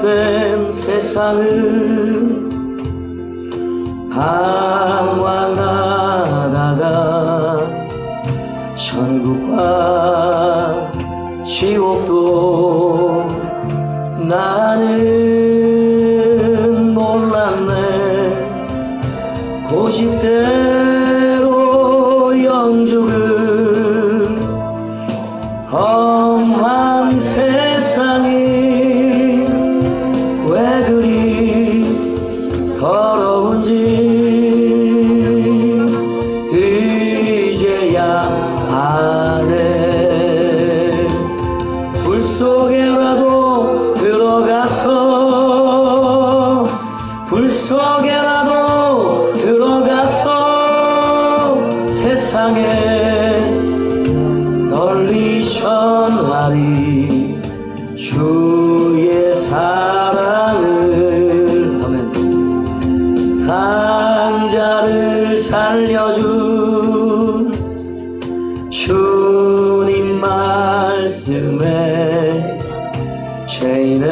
죄악된 세상을 방황하다가 천국과 지옥도 나는 몰랐네. 고집대로 영죽을 험한 세상이 왜 그리 더러운지 이제야 아네. 불 속에라도 들어가서 불 속에라도 들어가서 세상에 널리 전하리 주의 사랑을. 아멘. 강자를 살려준 주님 말씀에 죄인의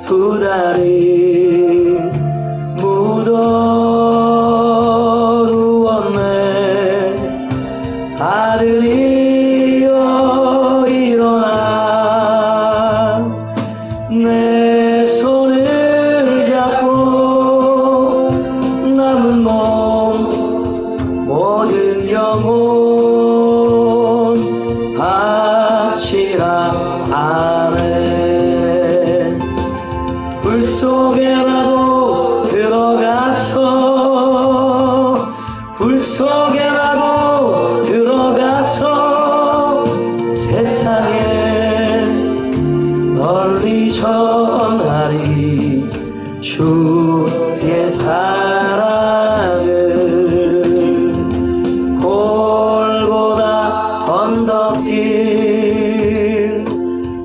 두 다리 묻어두었네. 아들이여 일어나 내 손을 잡고 남은 몸 모든 영혼 바치라 아멘. 불 속에라도 들어가서 불 속에라도 들어가서 세상에 널리 전하리 주의 사랑을. 골고다 언덕길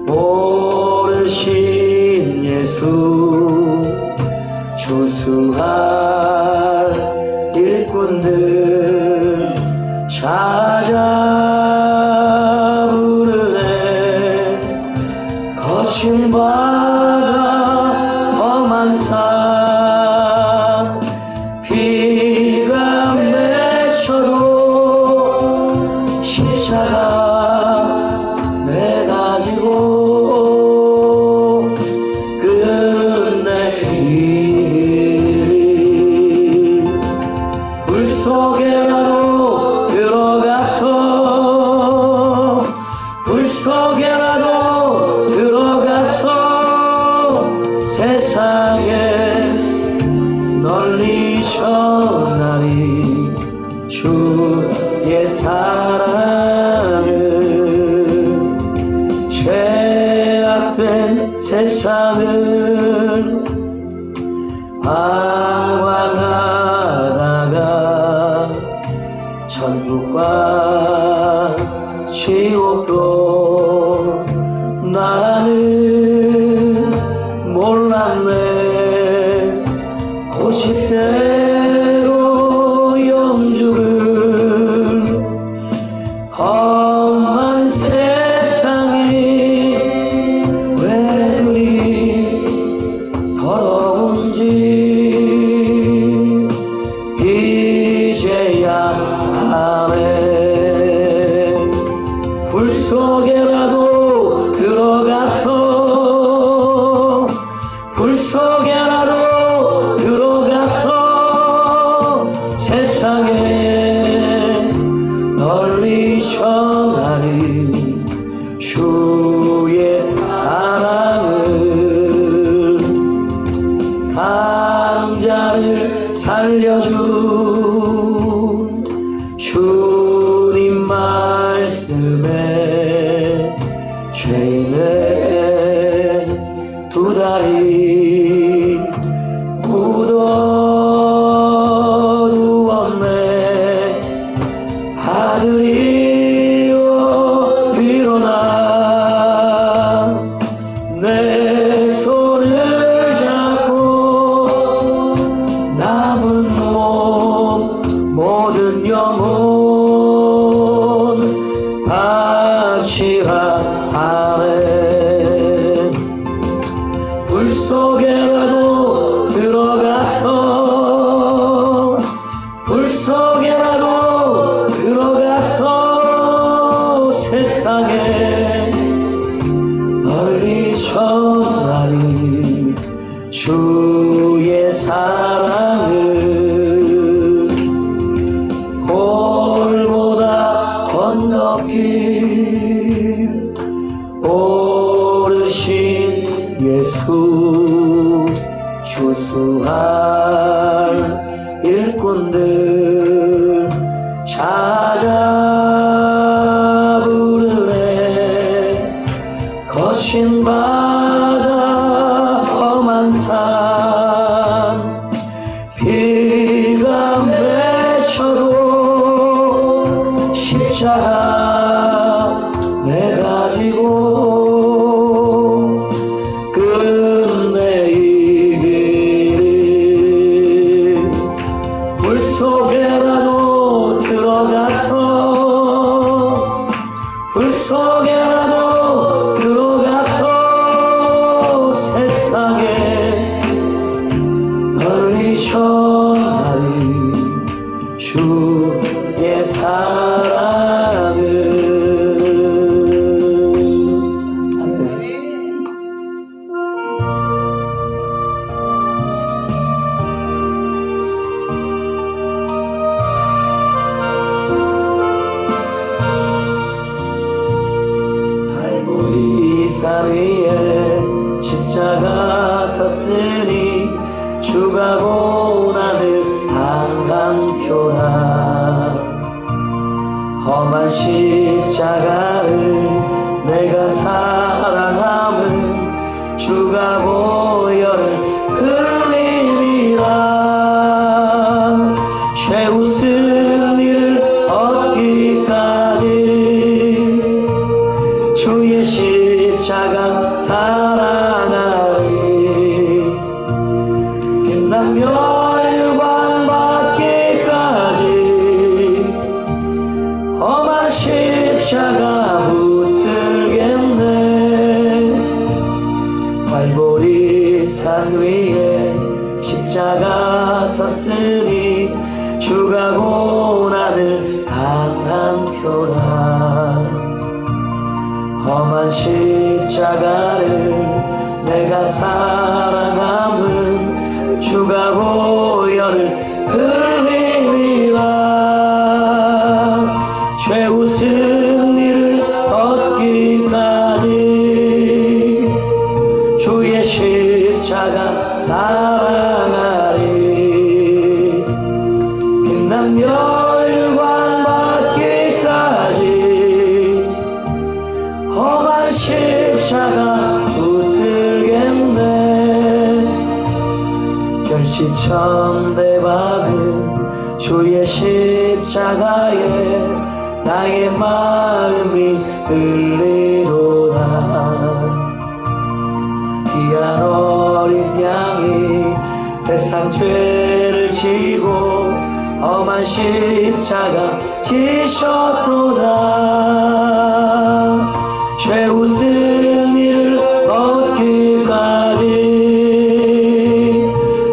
오르신 예수 조수할 일꾼들 찾아 부르네. 거친 바다 험한 산 비가 맺혀도 십자가 내 가지고 끝내 이 불 속에라도 들어가서 불 속에라도 들어가서 세상에 널리 전하리 주의 사랑을. 죄악된 세상을 방황하다가 천국과 지옥도 나는 몰랐네. 고집대로 영죽을 험한 세상이 왜 그리 더러운지 이제야 아네. 불 속에라도 들어가서 불 속에라도 들어가서 세상에 널리 전하리 주의 사랑을. 강자를 살려준 주님 말씀에 죄인의 두 다리 묻어두었네. 아들이여 일어나 내 손을 잡고 남은 몸 모든 영혼 바치라 아멘. 골고다 언덕길 오르신 예수 추수할 일꾼들 찾아 부르네. 거친 바다 험한 산 비가 맺혀도 십자가 내가 지고 끝내 이 길 물속에라도 들어가서 물속에라도 들어가서 세상에 널리 전하리 주의 사랑을. 갈보리 산 위에 십자가 섰으니 주가 고난을 당한 표라. 험한 십자가를 내가 사랑함은 주가 보혈을 흘리리라. 최우승 일을 얻기까지 주의 십자가 사랑하리. 빛난 멸관 받기까지 험한 십자가 붙들겠네. 갈보리 산 위에 십자가 섰으니 주가 고난을 당한 표라. 험한 십자가를 내가 사랑함은 주가 보혈을 흘리리라. 최우승 일을 얻기까지 주의 십자가 사랑하리. 빛난 멸관 받기까지 험한 십자가 붙들겠네. 결시천대 박은 주의 십자가에 나의 마음이 흘리도다. 귀한 어린 양이 세상 죄를 지고 험한 십자가 지셨도다. 최우승 일을 얻기까지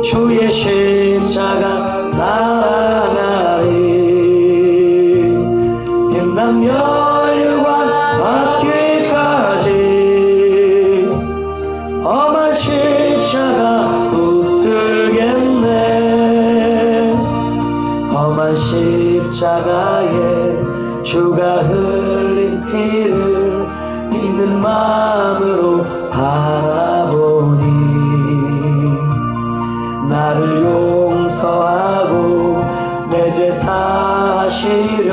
주의 십자가 사랑하리. 빛난 멸관 받기까지 험한 십자가 붙들겠네. 험한 십자가에 주가 흘린 피를 믿는 마음으로 바라보니 나를 용서하고 내 죄 사시려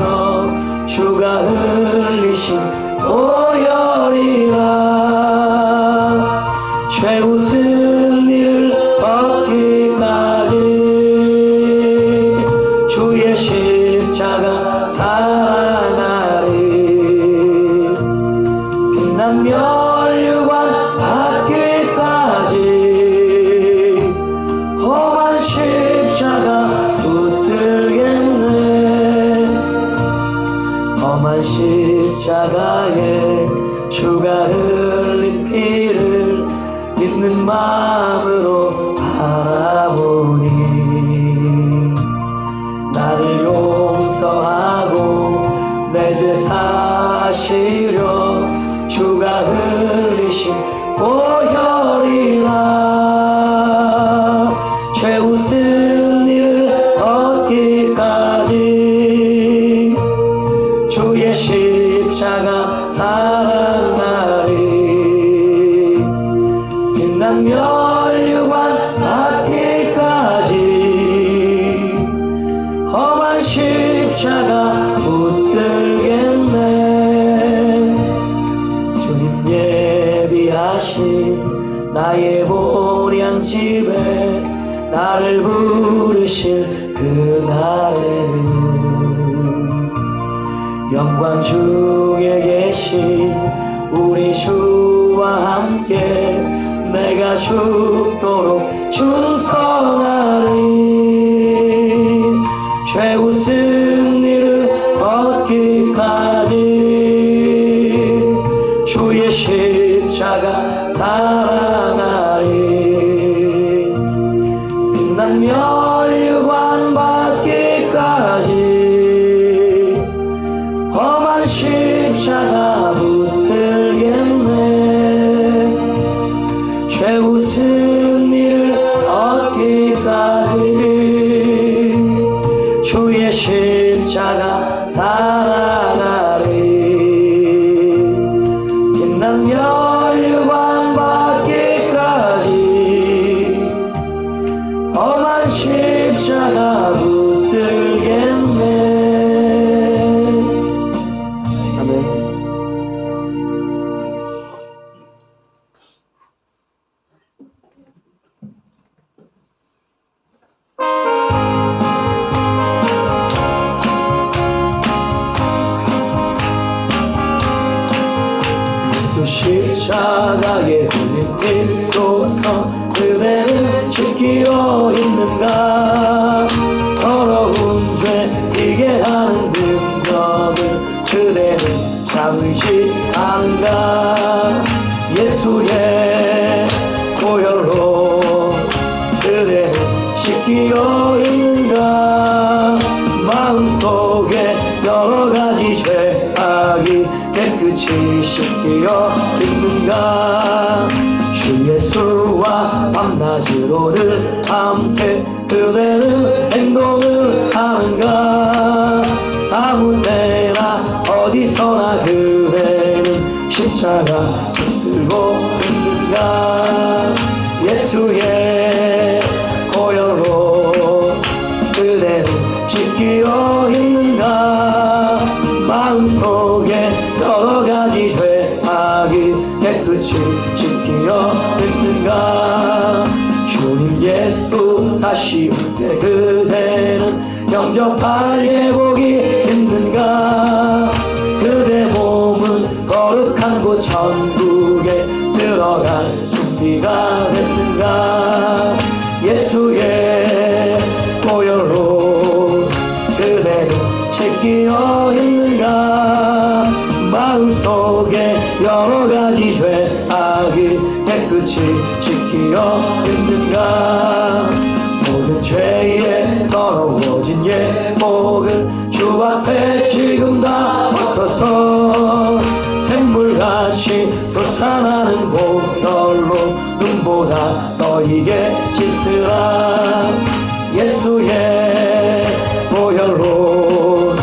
주가 흘리신 보혈이라. 최우승 일을 얻기까지 주의 십자가 사랑하리. 빛난 멸관 받기까지 험한 십자가 붙들겠네. 험한 십자가에 주가 흘린 피를 믿는 마음으로 바라보니 나를 용서하고 내 죄 사시려 주가 흘리신 보혈이라. 최우승 일을 얻기까지 나를 부르실 그날에는 영광 중에 계신 우리 주와 함께 내가 죽도록 충성하리. 최후 승리를 얻기까지 주의 십자가 사랑하리. 빛난 면류관 받기까지 험한 십자가 붙들겠네. 최후 승리를 얻기까지 주의 십자가 사랑하리. 빛난 면류관 받기까지 험한 십자가 붙들겠네. 아멘. 십자가에 걸린 힘도서 그대는 지키어 있는가. 더러운 죄 이게 하는 능력을 그대는 참으시 않은가. 예수의 보혈로 그대는 씻기어 있는가. 마음속에 여러가지 죄악이 깨끗이 씻기어 있는가. 주 예수와 밤낮으로 늘 함께 그대는 행동을 하는가. 아무데나 어디서나 그대는 십자가 붙들고 있는가. 예수의 보혈로 그대는 씻기어 있는가. 마음속에 여러가지 죄악이 깨끗이 씻기어 있는가. 주님 예수 다시 올 때 그대는 영접할 예복이 있는가. 그대 몸은 거룩한 곳 천국에 들어갈 준비가 됐는가. 예수의 보혈로 그대는 씻기어 있는가. 마음속에 여러가지 죄악이 깨끗이 씻기어 있는가. 모든 죄에 더러워진 예복을 주 앞에 지금 다 벗어서 샘물같이 솟아나는 보혈로 눈보다 너에게 씻으라. 예수의 보혈로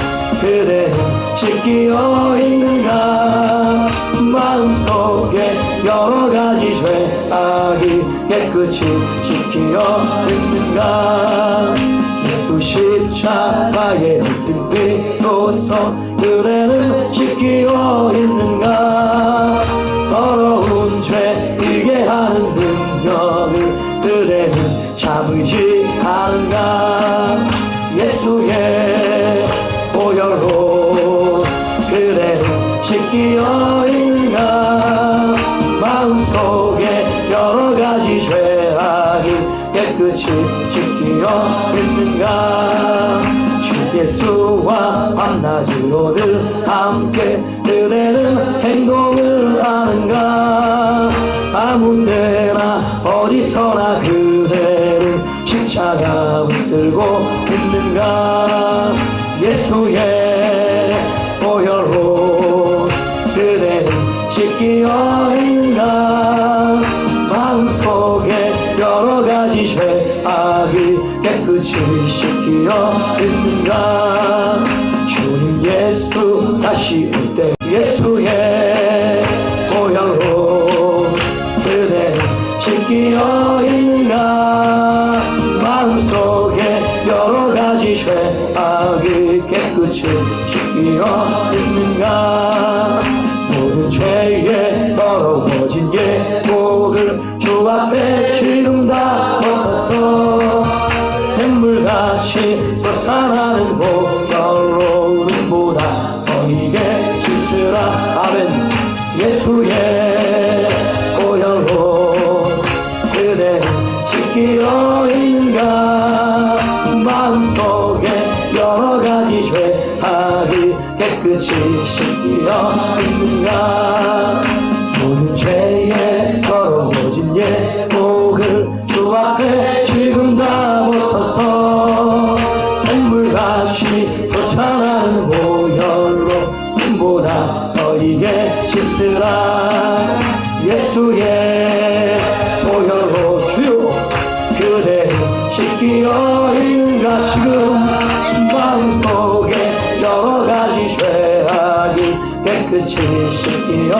그대는 씻기어 있는가. 마음속에 여러가지 죄악이 깨끗이 씻기어 있는가. 예수 십자가에 흘린 피로써 그대는 씻기어 있는가. 더러운 죄 이게 하는 능력을 그대는 참으지 않은가. 예수의 보혈로 그대는 씻기어 있는가. 마음속에 여러가지 죄악이 깨끗이 씻기어 있는가. 주 예수와 밤낮으로 늘 함께 그대는 행동을 하는가. 아무데나 어디서나 그대는 십자가 붙들고 있는가. 예수의 보혈로 그대는 씻기어 있는가. 마음속에 여러가지 죄악이 깨끗이 씻기어 있는가. 주님 예수 다시 올 때 예수의 보혈로 그대는 씻기어 있는가. 마음속에 여러가지 죄악이 깨끗이 씻기어 있는가. 모든 죄에 더러워진 예복을 주 앞에 지금 다 벗어서 죄악이 깨끗이 씻기어 있는가. 모든 죄에 더러워진 예목을 주 앞에 지금 다 벗어서 샘물같이 솟아나는 보혈로 눈보다 너에게 씻으라. 예수의 보혈로 주여 그대를 씻기어 있는가. 지금 마음속에 여러가지 죄악이 깨끗이 씻기어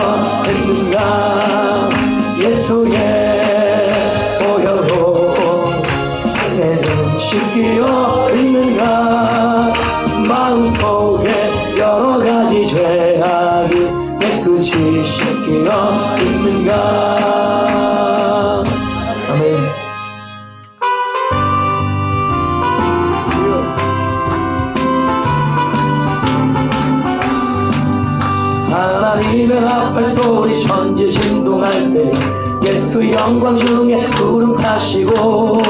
있는가. 예수의 보혈로 그대를 씻기어 있는가. 마음속에 여러가지 죄악이 깨끗이 씻기어 있는가. 아멘. 하나님의 나팔 소리 천지 진동할 때 예수 영광 중에 구름 타시고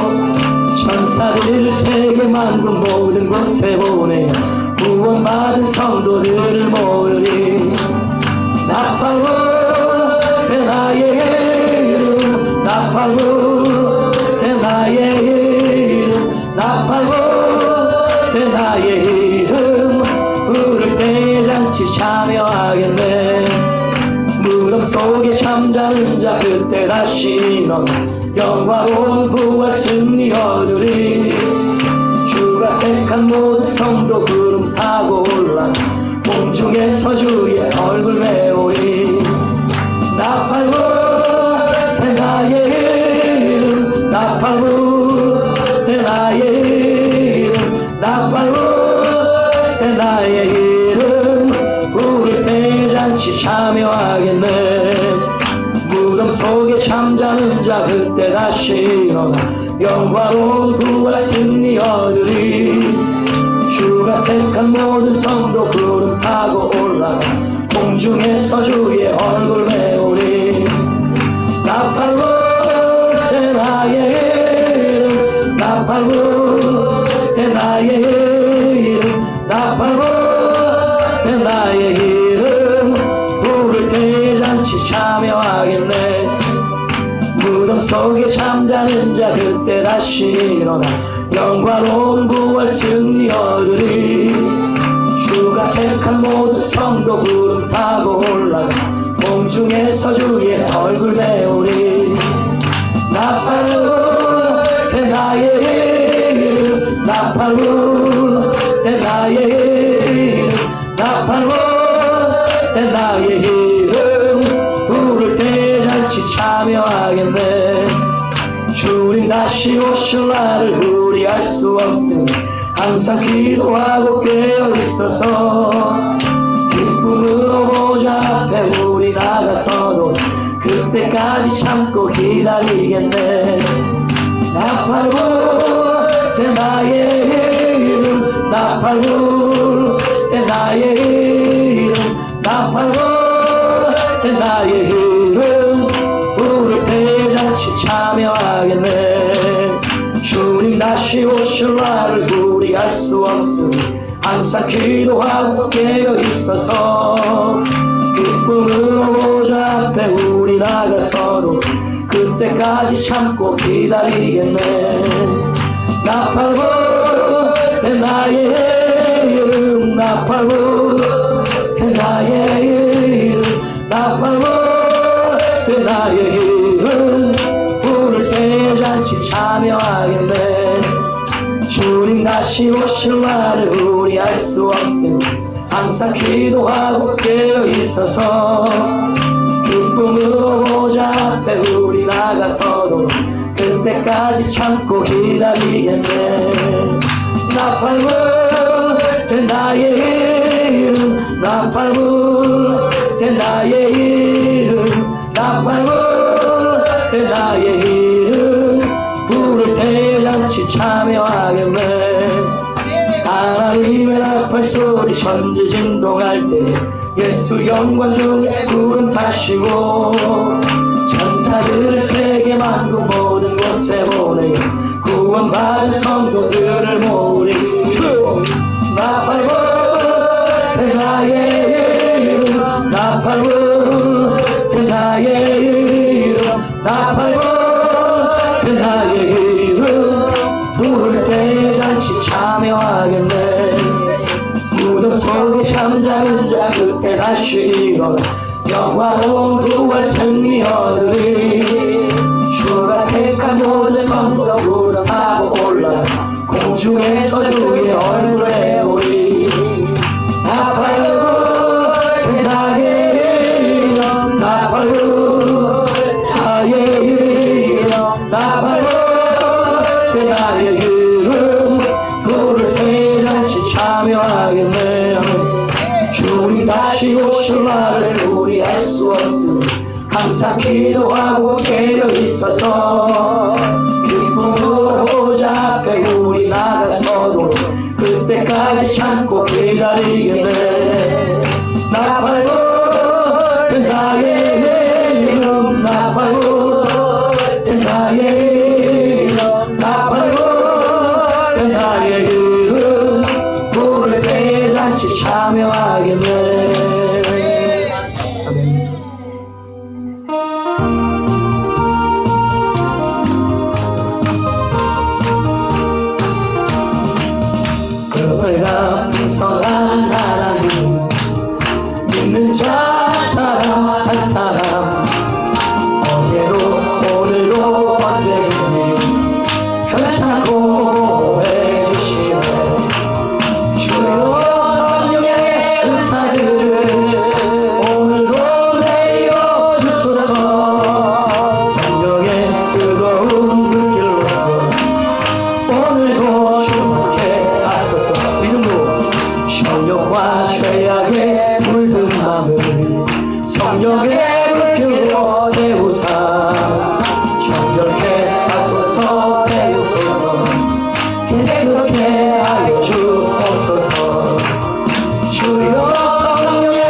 천사들을 세계 만국 모든 곳에 보내 구원받은 성도들을 모으리. 나팔로 대 나의 이름, 나팔로 대 나의 이름, 나팔로 대 나의 이름. 부를 때 잔치 참여하겠네. 무덤 속에 잠자는 자 그때 다시 일어나 영광로운 부활 승리 얻으리. 주가 택한 모든 성도 구름 타고 올라 공중에서 주의 얼굴 배우리. 나팔로 대 나의 이름, 나팔로 대 나의 이름, 나팔로 대 나의 이름. 부를 때 잔치 참여하겠네. 무덤 속에 잠자는 자 그때 다시 일어나 영광로운 부활 승리 얻으리. 주가 택한 모든 성도 구름 타고 올라가 공중에서 주의 얼굴 배우리. 나팔로 대 나의 이름, 나팔로 대 나의 이름, 나팔로 대 나의 이름. 부를 때 잔치 참여하겠네. 무덤 속에 잠자는 자 그때 다시 일어나 영광로운 부활 승리 얻으리. 주가 택한 모든 성도 구름 타고 올라가 공중에서 주의 얼굴 배우리. 나팔로 대 나의 이름, 나팔로 대 나의 이름, 나팔로 대 나의 이름. 부를 때 잔치 참여하겠네. 주님 다시 오실 날을 우리 알 수 없으니 항상 기도하고 깨어있어서 기쁨으로 보좌 앞에 우리 나가서도 그때까지 참고 기다리겠네. 나팔로 대 나의 이름, 나팔로 대 나의 이름, 나팔로 대 나의 이름. 부를 때 잔치 참여하겠네. 주님 다시 오실 날을 우리 알 수 없으니 항상 기도하고 깨어있어서 기쁨으로 보좌 앞에 우리 나가서도 그때까지 참고 기다리겠네. 나팔로 대 나의 이름, 나팔로 대 나의 이름, 나팔로 대 나의 이름. 부를 때 잔치 참여하겠네. 주님 다시 오실 날을 우리 알 수 없으니 항상 기도하고 깨어있어서 기쁨으로 보좌 앞에 우리 나가서도 그때까지 참고 기다리겠네. 나팔로 대 나의 이름, 나팔로 대 나의 이름, 나팔로 대 나의 이름. 부를 때 잔치 참여하겠네. 하나님의 나팔 소리 천지 진동할 때 예수 영광 중에 구름 타시고 천사들을 세계 만국 모든 곳에 보내 구원받은 성도들을 모으리. 나팔로 속에 잠자는 자 그때 다시 일어나 영화로운 부활 승리 얻으리 주가 택한 모든 성도가 부름하고 올라 공중에서 주의 얼굴에 오리 나팔로 나의 이름 나팔로 나의 이름 나팔로 나의 이름 그를 대잔치 참여하겠네 주님 다시 오실 날을 우리 알 수 없으니 항상 기도하고 깨어 있어서 기쁨으로 보좌 앞에 우리 나가서도 그때까지 참고 기다리겠네 나팔로 나의 이름 나팔로 나의 이름 나팔로 나의 이름 불을 대잔치 참여하겠네 그가 풍성한 하나님 믿는 자 사람 한 사람 어제도 오늘도 언제든지 편찮고 해주시네 주여 성령의 은사들을 오늘도 내려 주소서 성령의 뜨거운 불길로서 오늘도 주께 앞서서 믿음으로 성령과 죄악에 물든 마음을 성령의 불길로 태우사 정결케 앞서서 태우소서 깨끗게 하여 주옵소서 주여 성령의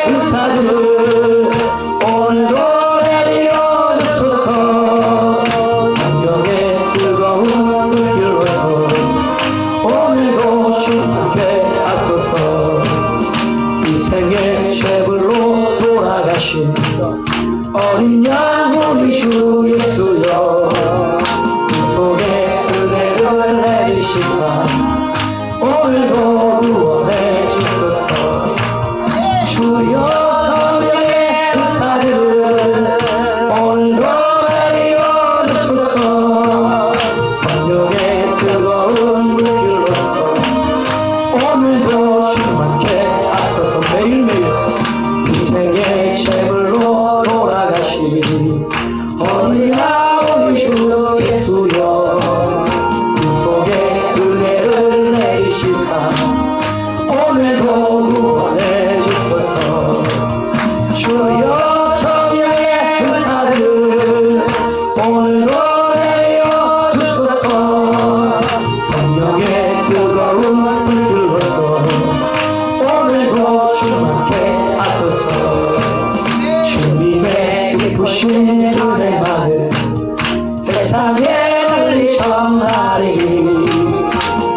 은사들을 오늘도 내려 주소서 성령의 뜨거운 불길로서 오늘도 주께 앞서서 이 생의 죄불로 돌아가신 어린 양 우리 주 예수여 이 속에 은혜를 내리시사 오늘도 구원해 주소서 주여 성령의 은사를 오늘도 내려 주소서 성령의 뜨거운 불길로서 오늘도 주만께 앞서서 매일매일 인생의 제물로 돌아가시니 어린 양 우리 주 예수여 그 속에 은혜를 내리시사 오늘도 구원해 주소서 주여 성령의 은사를 오늘도 내려 주소서 성령의 뜨거운 불길로서 오늘도 주만께 앞서서 주님의 기쁘신 은혜만을 세상에 널리 전하리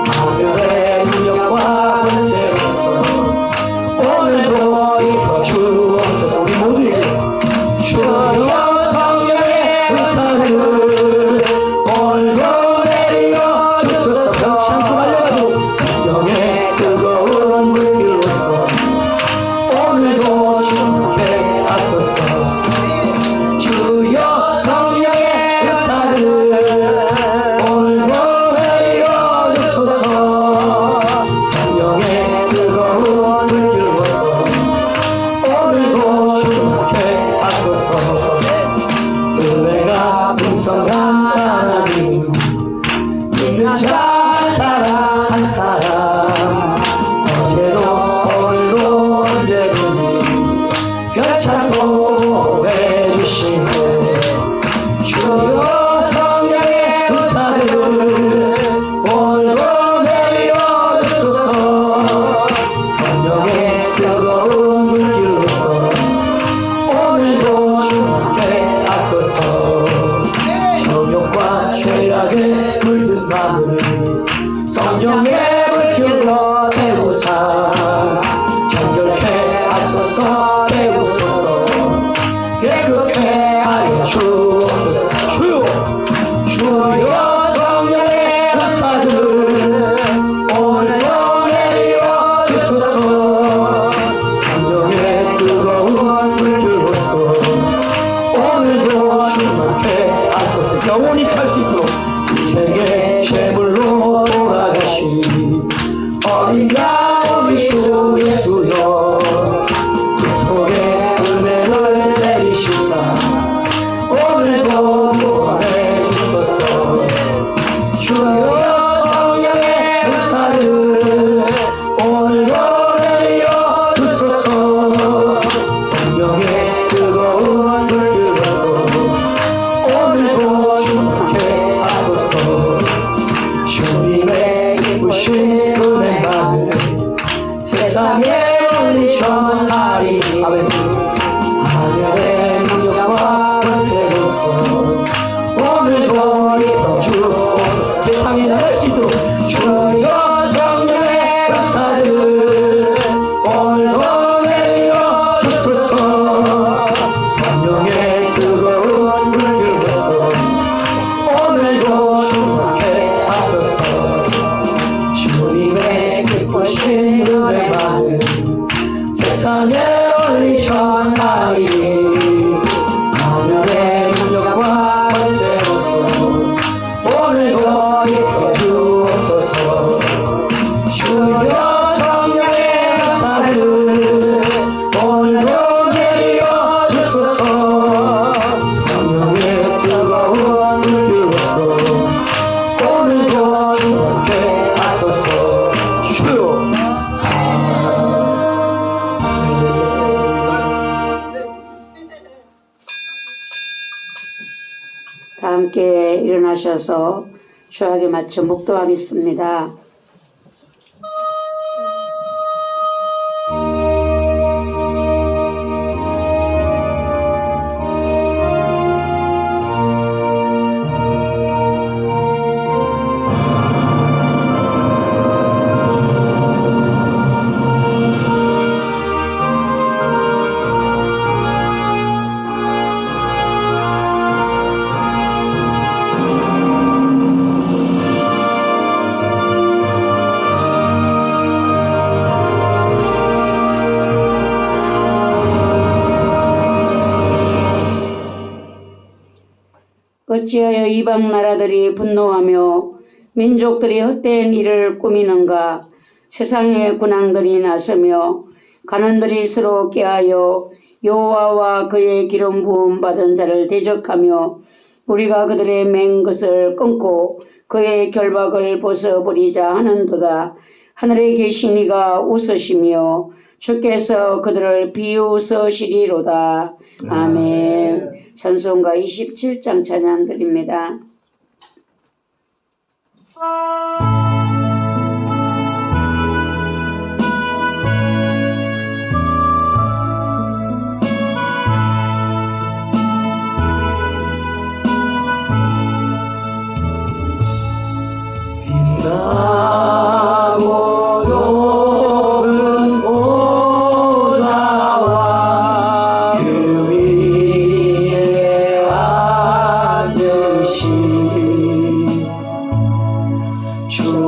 아들의 능력과 권세로서 오늘도 입어 주옵소서 우리 모두에게 주여 성령의 은사를 오늘도 내려 주소서 참고 달려가지고 성령의 뜨거운 물길로서 오늘도 주께 앞서서 주여 성령의 은사를 오늘도 내려 주소서 성령의 뜨거운 물길로서 오늘도 주께 앞서서 은혜가 풍성한 하나님 믿는 자 한 사람 한 사람 어제도 오늘도 언제든지 편찮고 해주시네 주여 성령의 은사를 오늘도 내려 주소서 성령의 뜨거운 물길로서 오늘도 주께 앞서서 정욕과 죄악에 물든 마음을 성령의 불길로 태우사 정결케 앞서서 태우소서 올리셨나니 아멘. 하늘의 능력과 권세로서 오늘도 입어주옵소서. 세상에 나갈 수 있도록 주여 성령의 역사를 오늘도 내려 주소서. 성령의 뜨거운 물결로서 오늘도 충만케 하소서. 주님의 기쁘신 은혜만을 세상에 올리셨나니 하늘의 능력과 권세로서 오늘도 입혀주옵소서. 주여 성령의 역사를 오늘도 내려 주소서. 성령의 뜨거운 물결로서 오늘도 충만케 하소서. 주여. 다 함께 일어나셔서 주약에 맞춰 묵도하겠습니다. 어찌하여 이방 나라들이 분노하며 민족들이 헛된 일을 꾸미는가. 세상의 군왕들이 나서며 간원들이 서로 꾀하여 여호와와 그의 기름 부음 받은 자를 대적하며 우리가 그들의 맹 것을 끊고 그의 결박을 벗어버리자 하는도다. 하늘에 계신 이가 웃으시며 주께서 그들을 비웃으시리로다. 아멘. 찬송가 27장 찬양 드립니다. 빛나고 높은 보좌와 그 위에 앉으신 주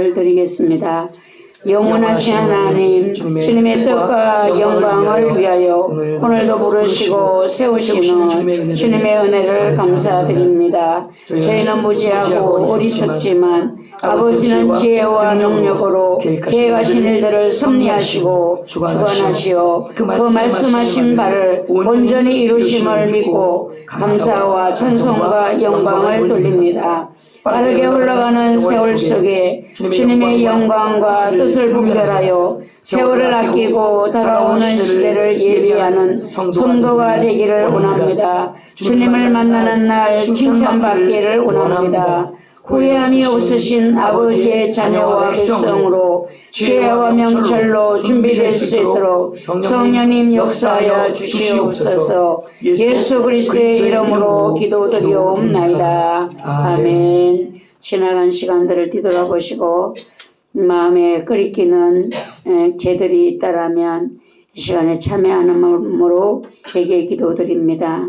기도를 드리겠습니다. 영원하신 하나님, 주님의 뜻과 영광을 위하여 오늘도 부르시고 세우시는 주님의 은혜를 감사드립니다. 저희는 무지하고 어리석지만 아버지는 지혜와 능력으로 계획하신 일들을 섭리하시고 주관하시어 그 말씀하신 바를 온전히 이루심을 믿고 감사와 찬송과 영광을 돌립니다. 빠르게 흘러가는 세월 속에 주님의 영광과 뜻을 분별하여 세월을 아끼고 다가오는 시대를 예비하는 성도가 되기를 원합니다. 주님을 만나는 날 칭찬받기를 원합니다. 후회함이 없으신 아버지의 자녀와 백성으로 죄와 명철로 준비될 수 있도록 성령님 역사하여 주시옵소서. 예수 그리스도의 이름으로 기도드리옵나이다. 아멘. 지나간 시간들을 뒤돌아보시고 마음에 끓이기는 죄들이 있다라면 이 시간에 참여하는 마음으로 제게 기도드립니다.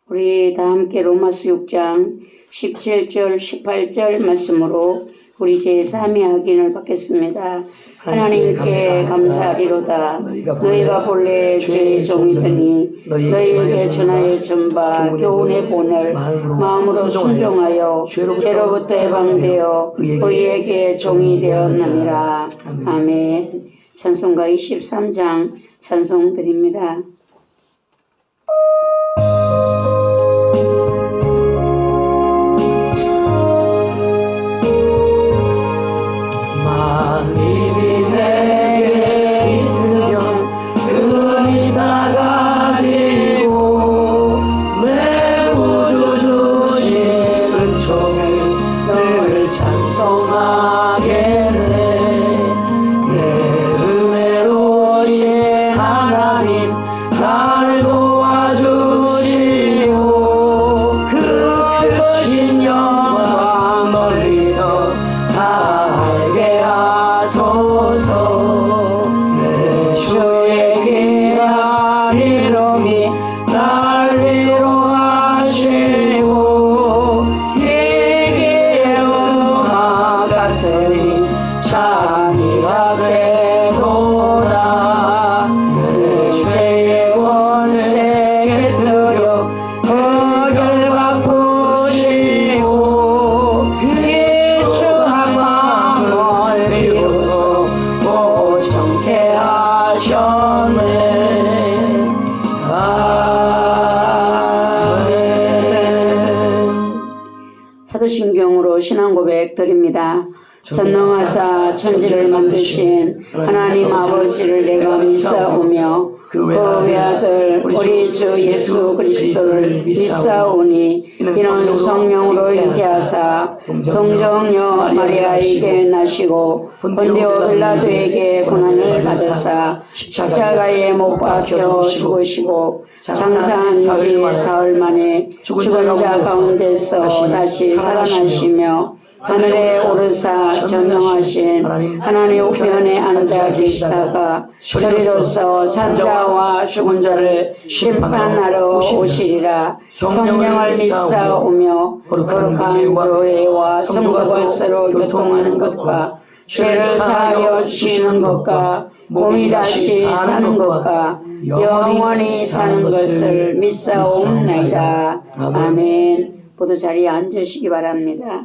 우리 다 함께 로마서 6장 17절 18절 말씀으로 우리 제3의 확인을 받겠습니다. 하나님께 감사하리로다. 너희가 본래 제 종이더니 너희에게 전하여 준 바 교훈의 본을 마음으로 순종하여 죄로부터 해방되어 의에게 종이 되었느니라. 아멘. 찬송가 23장 찬송 드립니다. 사도신경으로 신앙고백 드립니다. 전능하사 천지를 만드신 하나님 아버지를 내가 믿사오며 그 외아들 우리 주 예수 그리스도를 믿사오니 이는 성령으로 인계하사 동정녀 마리아에게 나시고 본디오 빌라도에게 고난을 받으사 십자가에 못 박혀 죽으시고 장사한 지 사흘 만에 죽은 자 가운데서 다시 살아나시며 하늘에 오르사 전능하신 하나님 우편에 앉아 계시다가 저리로서 산자와 죽은 자를 심판하러 오시리라. 성령을 믿사오며 거룩한 교회와 성도가 서로 교통하는 것과 죄를 사하여 주시는 것과 몸이 다시 사는 것과 영원히 사는 것을 믿사옵나이다. 아멘. 모두 자리에 앉으시기 바랍니다.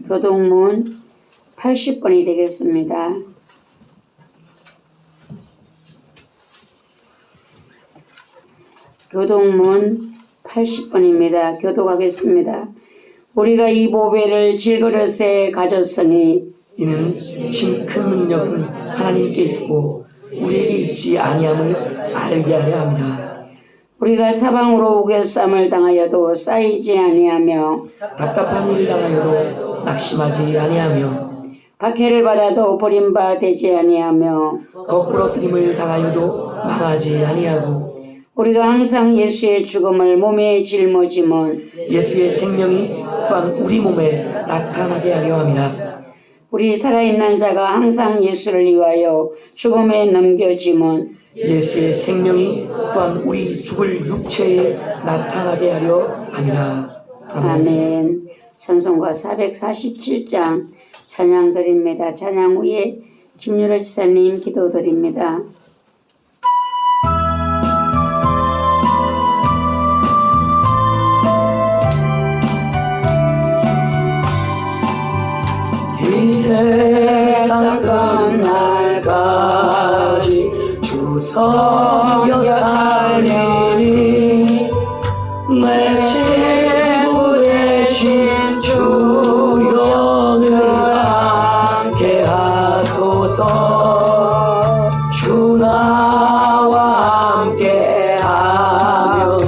교동문 80번이 되겠습니다. 교동문 80번입니다. 교독하겠습니다. 우리가 이 보배를 질그릇에 가졌으니 이는 큰 능력은 하나님께 있고 우리에게 있지 아니함을 알게 하려 합니다. 우리가 사방으로 우겨쌈을 당하여도 쌓이지 아니하며 답답한 일 당하여도 낙심하지 아니하며 박해를 받아도 버림바 되지 아니하며 거꾸로 들임을 당하여도 망하지 아니하고 우리가 항상 예수의 죽음을 몸에 짊어짐은 예수의 생명이 또한 우리 몸에 나타나게 하려 함이라. 우리 살아있는 자가 항상 예수를 위하여 죽음에 넘겨짐은 예수의 생명이 또한 우리 죽을 육체에 나타나게 하려 함이라. 아멘. 찬송가 447장 찬양 드립니다. 찬양 후에 김유라 지사님 기도 드립니다. 이 세상 끝날까지 주 섬겨 살리니 내 친구 대신 주연을 함께 하소서. 주 나와 함께 하면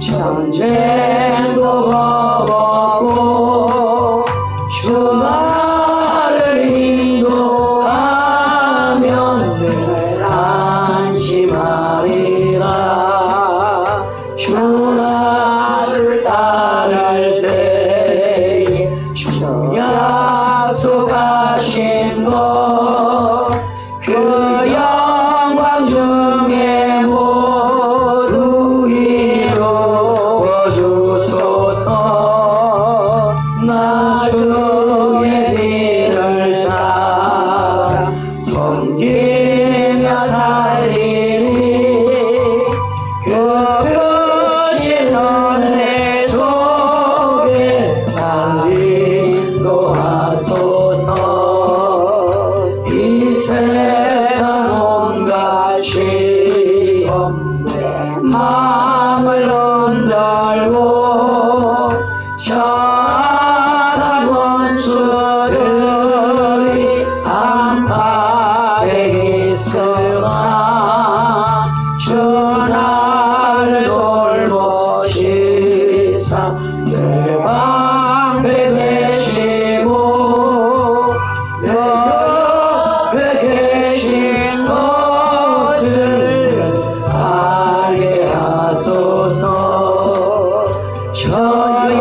전쟁도 겁없고 주 나를 인도하면 늘 안심하리라. 주 나를 따를 때에 주 약속하신 것 그 영광 중에 모두 이루어 주소서. 나 주의 길을 따라 섬기며 살리니 그 크신 은혜 속에 날 인도하소서. 이 세상 온갖 시험 내 마음을 흔들고 샤란 원수들이 안팎에 있으나 주 나를 돌보시사 내 방패 되시고 내 옆에 계신 것을 알게 하소서. 저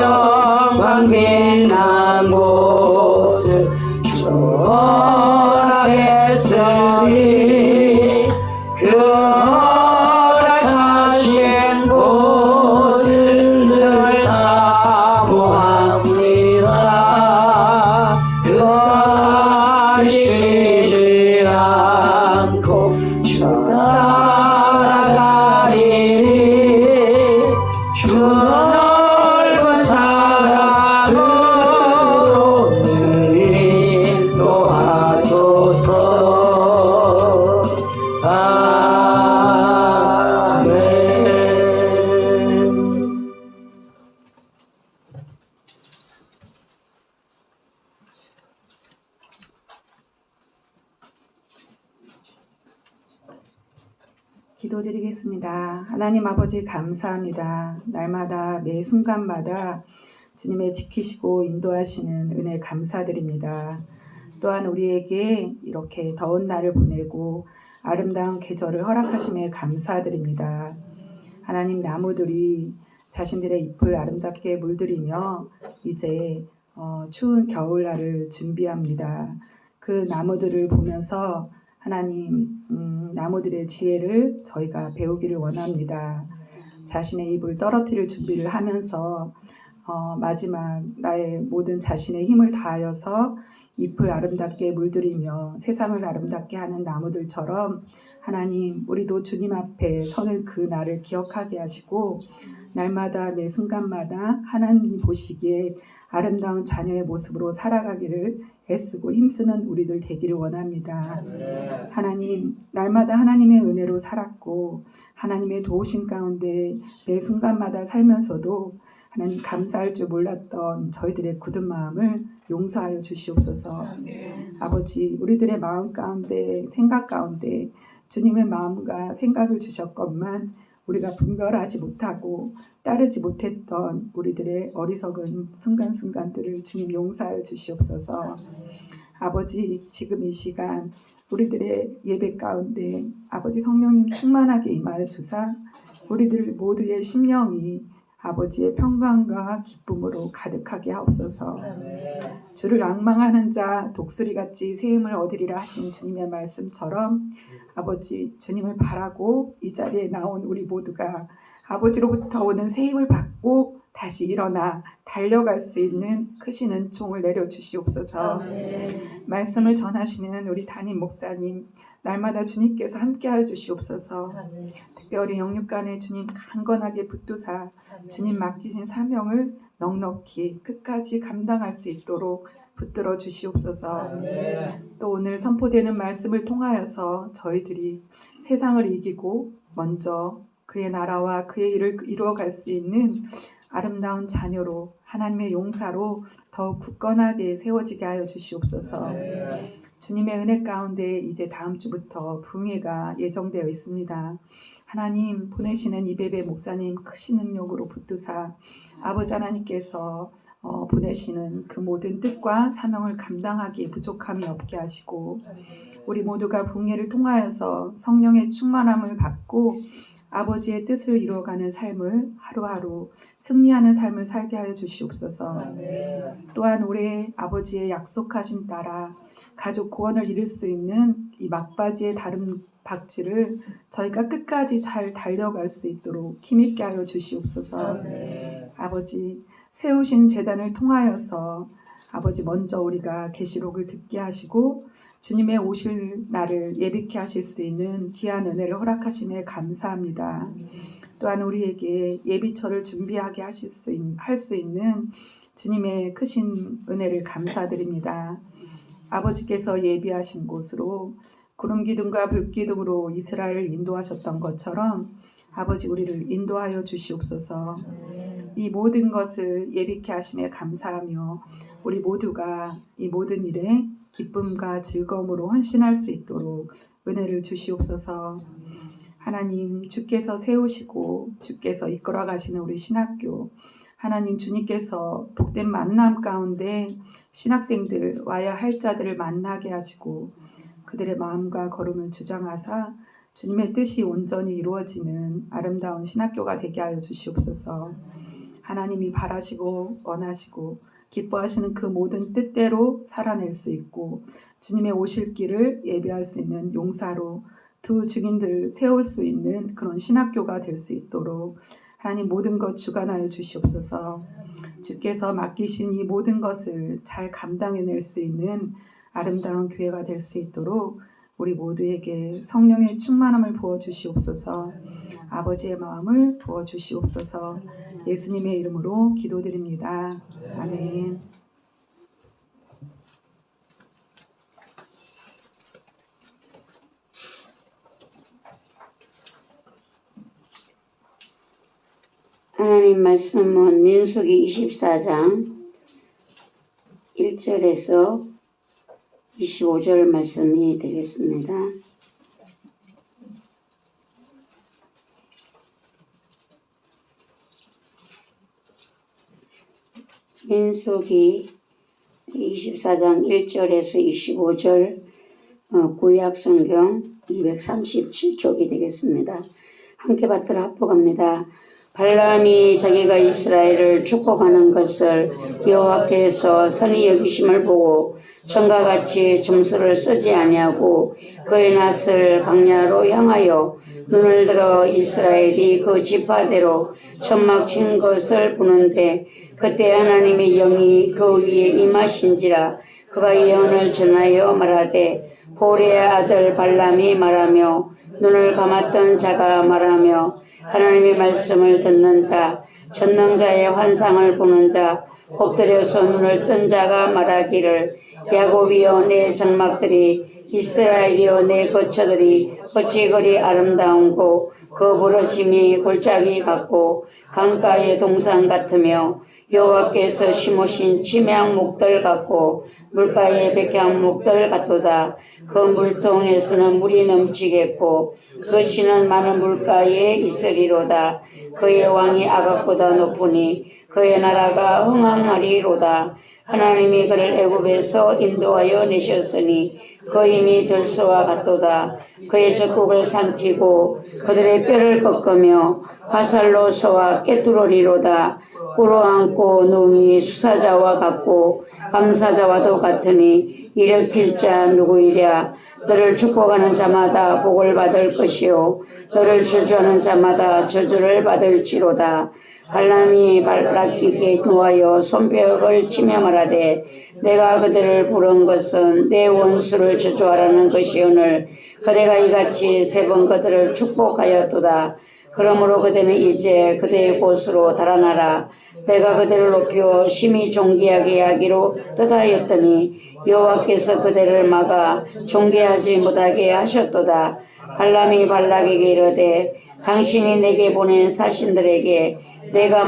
영광 빛난 곳을 주 허락했으니 그 허락하신 곳을 늘 사모합니다. 끝까지 쉬지 않고 주 따라가리니 주 넓은 사랑으로 늘 인도하소서. 아멘. 기도드리겠습니다. 하나님 아버지 감사합니다. 날마다 매 순간마다 주님의 지키시고 인도하시는 은혜 감사드립니다. 또한 우리에게 이렇게 더운 날을 보내고 아름다운 계절을 허락하심에 감사드립니다. 하나님, 나무들이 자신들의 잎을 아름답게 물들이며 이제 추운 겨울날을 준비합니다. 그 나무들을 보면서 하나님, 나무들의 지혜를 저희가 배우기를 원합니다. 자신의 입을 떨어뜨릴 준비를 하면서 마지막 나의 모든 자신의 힘을 다하여서 잎을 아름답게 물들이며 세상을 아름답게 하는 나무들처럼 하나님, 우리도 주님 앞에 서는 그 날을 기억하게 하시고 날마다 매 순간마다 하나님이 보시기에 아름다운 자녀의 모습으로 살아가기를 애쓰고 힘쓰는 우리들 되기를 원합니다. 하나님, 날마다 하나님의 은혜로 살았고 하나님의 도우심 가운데 매 순간마다 살면서도 하나님 감사할 줄 몰랐던 저희들의 굳은 마음을 용서하여 주시옵소서. 아버지, 우리들의 마음 가운데 생각 가운데 주님의 마음과 생각을 주셨건만 우리가 분별하지 못하고 따르지 못했던 우리들의 어리석은 순간순간들을 주님 용서하여 주시옵소서. 아버지, 지금 이 시간 우리들의 예배 가운데 아버지 성령님 충만하게 임하여 주사 우리들 모두의 심령이 아버지의 평강과 기쁨으로 가득하게 하옵소서. 주를 앙망하는 자 독수리같이 세임을 얻으리라 하신 주님의 말씀처럼 아버지 주님을 바라고 이 자리에 나온 우리 모두가 아버지로부터 오는 세임을 받고 다시 일어나 달려갈 수 있는 크신 은총을 내려주시옵소서. 말씀을 전하시는 우리 담임 목사님 날마다 주님께서 함께하여 주시옵소서. 특별히 영육간에 주님 강건하게 붙드사 주님 맡기신 사명을 넉넉히 끝까지 감당할 수 있도록 붙들어 주시옵소서. 또 오늘 선포되는 말씀을 통하여서 저희들이 세상을 이기고 먼저 그의 나라와 그의 일을 이루어갈 수 있는 아름다운 자녀로 하나님의 용사로 더욱 굳건하게 세워지게 하여 주시옵소서. 주님의 은혜 가운데 이제 다음 주부터 부흥회가 예정되어 있습니다. 하나님 보내시는 이베베 목사님 크신 능력으로 붙드사 아버지 하나님께서 보내시는 그 모든 뜻과 사명을 감당하기에 부족함이 없게 하시고 우리 모두가 부흥회를 통하여서 성령의 충만함을 받고 아버지의 뜻을 이루어가는 삶을 하루하루 승리하는 삶을 살게 하여 주시옵소서. 또한 올해 아버지의 약속하심 따라 가족 구원을 이룰 수 있는 이 막바지의 다른 박지를 저희가 끝까지 잘 달려갈 수 있도록 힘있게 하여 주시옵소서. 아버지 세우신 제단을 통하여서 아버지 먼저 우리가 계시록을 듣게 하시고 주님의 오실 날을 예비케 하실 수 있는 귀한 은혜를 허락하심에 감사합니다. 또한 우리에게 예비처를 준비하게 할 수 있는 주님의 크신 은혜를 감사드립니다. 아버지께서 예비하신 곳으로 구름 기둥과 불 기둥으로 이스라엘을 인도하셨던 것처럼 아버지 우리를 인도하여 주시옵소서. 이 모든 것을 예비케 하심에 감사하며 우리 모두가 이 모든 일에 기쁨과 즐거움으로 헌신할 수 있도록 은혜를 주시옵소서. 하나님 주께서 세우시고 주께서 이끌어 가시는 우리 신학교 하나님 주님께서 복된 만남 가운데 신학생들 와야 할 자들을 만나게 하시고 그들의 마음과 걸음을 주장하사 주님의 뜻이 온전히 이루어지는 아름다운 신학교가 되게 하여 주시옵소서. 하나님이 바라시고 원하시고 기뻐하시는 그 모든 뜻대로 살아낼 수 있고 주님의 오실 길을 예비할 수 있는 용사로 두 증인들 세울 수 있는 그런 신학교가 될 수 있도록 하나님 모든 것 주관하여 주시옵소서. 주께서 맡기신 이 모든 것을 잘 감당해낼 수 있는 아름다운 교회가 될 수 있도록 우리 모두에게 성령의 충만함을 부어주시옵소서. 아버지의 마음을 부어주시옵소서. 예수님의 이름으로 기도드립니다. 아멘. 하나님 말씀은 민수기 24장 1절에서 25절 말씀이 되겠습니다. 민수기 24장 1절에서 25절 구약성경 237쪽이 되겠습니다. 함께 받들어 합독합니다. 발람이 자기가 이스라엘을 축복하는 것을 여호와께서 선히 여기심을 보고 전과 같이 점수를 쓰지 아니하고 그의 낯을 광야로 향하여 눈을 들어 이스라엘이 그 지파대로 천막 친 것을 보는데 그때 하나님의 영이 그 위에 임하신지라 그가 예언을 전하여 말하되 보레의 아들 발람이 말하며 눈을 감았던 자가 말하며 하나님의 말씀을 듣는 자 전능자의 환상을 보는 자 엎드려서 눈을 뜬 자가 말하기를 야곱이여 내 장막들이 이스라엘이여 내 거처들이 어찌 그리 아름다운고 그 부러짐이 골짜기 같고 강가의 동산 같으며 여호와께서 심으신 치매한 목들 같고 물가에 백향 목들 같도다. 그 물통에서는 물이 넘치겠고 그 씨는 많은 물가에 있으리로다. 그의 왕이 아각보다 높으니 그의 나라가 흥왕하리로다. 하나님이 그를 애굽에서 인도하여 내셨으니 그 힘이 들소와 같도다. 그의 적국을 삼키고 그들의 뼈를 꺾으며 화살로 쏘아 꿰뚫으리로다. 꿇어앉고 누이 수사자와 같고 감사자와도 같으니 일으킬 자 누구이랴. 너를 축복하는 자마다 복을 받을 것이요 너를 저주하는 자마다 저주를 받을지로다. 발람이 발락에게 놓아여 손뼉을 치며 말하되 내가 그들을 부른 것은 내 원수를 저주하라는 것이오늘 그대가 이같이 세 번 그들을 축복하였도다. 그러므로 그대는 이제 그대의 곳으로 달아나라. 내가 그들을 높여 심히 존귀하게 하기로 뜻하였더니 여호와께서 그들을 막아 존귀하지 못하게 하셨도다. 발람이 발락에게 이르되 당신이 내게 보낸 사신들에게 내가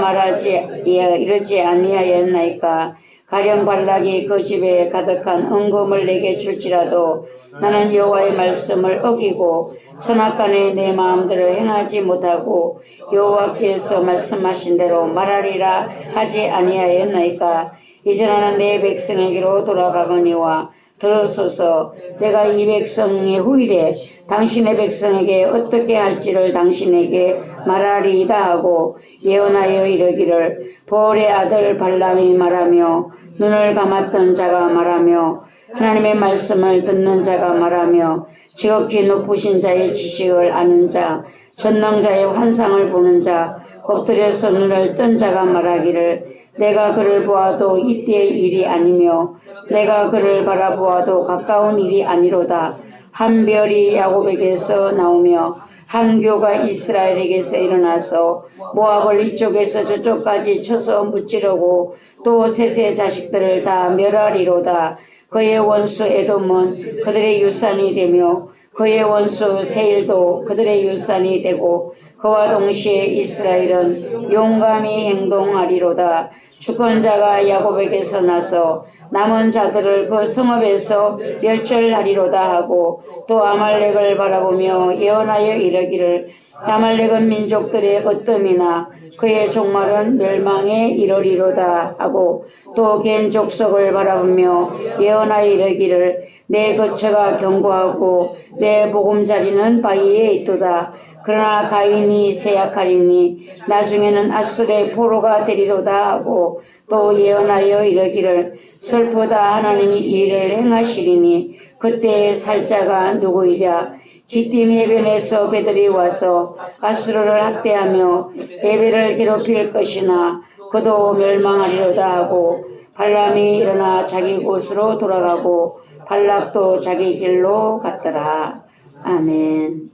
이르지 아니하였나이까. 가령 발락이 그 집에 가득한 은금을 내게 줄지라도 나는 여호와의 말씀을 어기고 선악간에 내 마음대로 행하지 못하고 여호와께서 말씀하신 대로 말하리라 하지 아니하였나이까. 이제 나는 내 백성에게로 돌아가거니와 들으소서. 내가 이 백성의 후일에 당신의 백성에게 어떻게 할지를 당신에게 말하리이다 하고 예언하여 이르기를 보올의 아들 발람이 말하며 눈을 감았던 자가 말하며 하나님의 말씀을 듣는 자가 말하며 지극히 높으신 자의 지식을 아는 자 전능자의 환상을 보는 자 엎드려서 눈을 뜬 자가 말하기를 내가 그를 보아도 이때의 일이 아니며 내가 그를 바라보아도 가까운 일이 아니로다. 한 별이 야곱에게서 나오며 한 교가 이스라엘에게서 일어나서 모압을 이쪽에서 저쪽까지 쳐서 무찌르고 또 셋의 자식들을 다 멸하리로다. 그의 원수 에돔은 그들의 유산이 되며 그의 원수 세일도 그들의 유산이 되고 그와 동시에 이스라엘은 용감히 행동하리로다. 주권자가 야곱에게서 나서 남은 자들을 그 성읍에서 멸절하리로다 하고 또 아말렉을 바라보며 예언하여 이르기를 아말렉은 민족들의 어뜸이나 그의 종말은 멸망에 이르리로다 하고 또 겐 족속을 바라보며 예언하여 이르기를 내 거처가 견고하고 내 보금자리는 바위에 있도다. 그러나 가인이 쇠약하리니 나중에는 아수르의 포로가 되리로다 하고 또 예언하여 이르기를 슬프다 하나님이 이를 행하시리니 그때의 살자가 누구이랴. 기띔 해변에서 배들이 와서 아수르를 학대하며 에벨을 괴롭힐 것이나 그도 멸망하리로다 하고 발람이 일어나 자기 곳으로 돌아가고 발락도 자기 길로 갔더라. 아멘.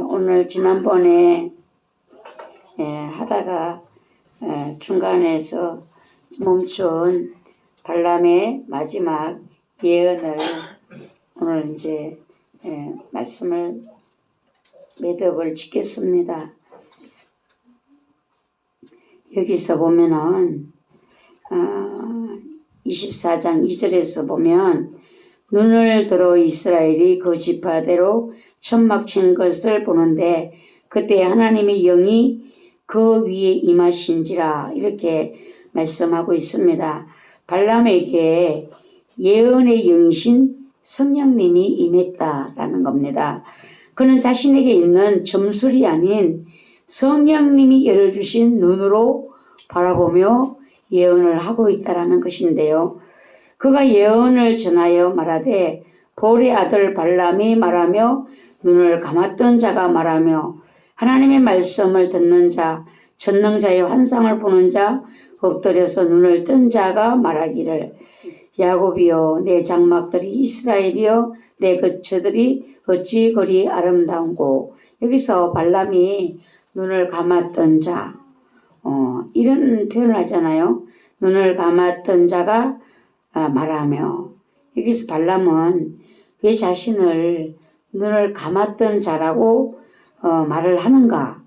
오늘 지난번에 하다가 중간에서 멈춘 발람의 마지막 예언을 오늘 이제 말씀을 매듭을 짓겠습니다. 여기서 보면은 24장 2절에서 보면 눈을 들어 이스라엘이 그 지파대로 천막 친 것을 보는데 그때 하나님의 영이 그 위에 임하신지라 이렇게 말씀하고 있습니다. 발람에게 예언의 영이신 성령님이 임했다라는 겁니다. 그는 자신에게 있는 점술이 아닌 성령님이 열어주신 눈으로 바라보며 예언을 하고 있다라는 것인데요. 그가 예언을 전하여 말하되 보올의 아들 발람이 말하며 눈을 감았던 자가 말하며 하나님의 말씀을 듣는 자 전능자의 환상을 보는 자 엎드려서 눈을 뜬 자가 말하기를 야곱이여 내 장막들이 이스라엘이여 내 거처들이 어찌 그리 아름다운고. 여기서 발람이 눈을 감았던 자 이런 표현을 하잖아요. 눈을 감았던 자가 말하며 여기서 발람은 왜 자신을 눈을 감았던 자라고 말을 하는가.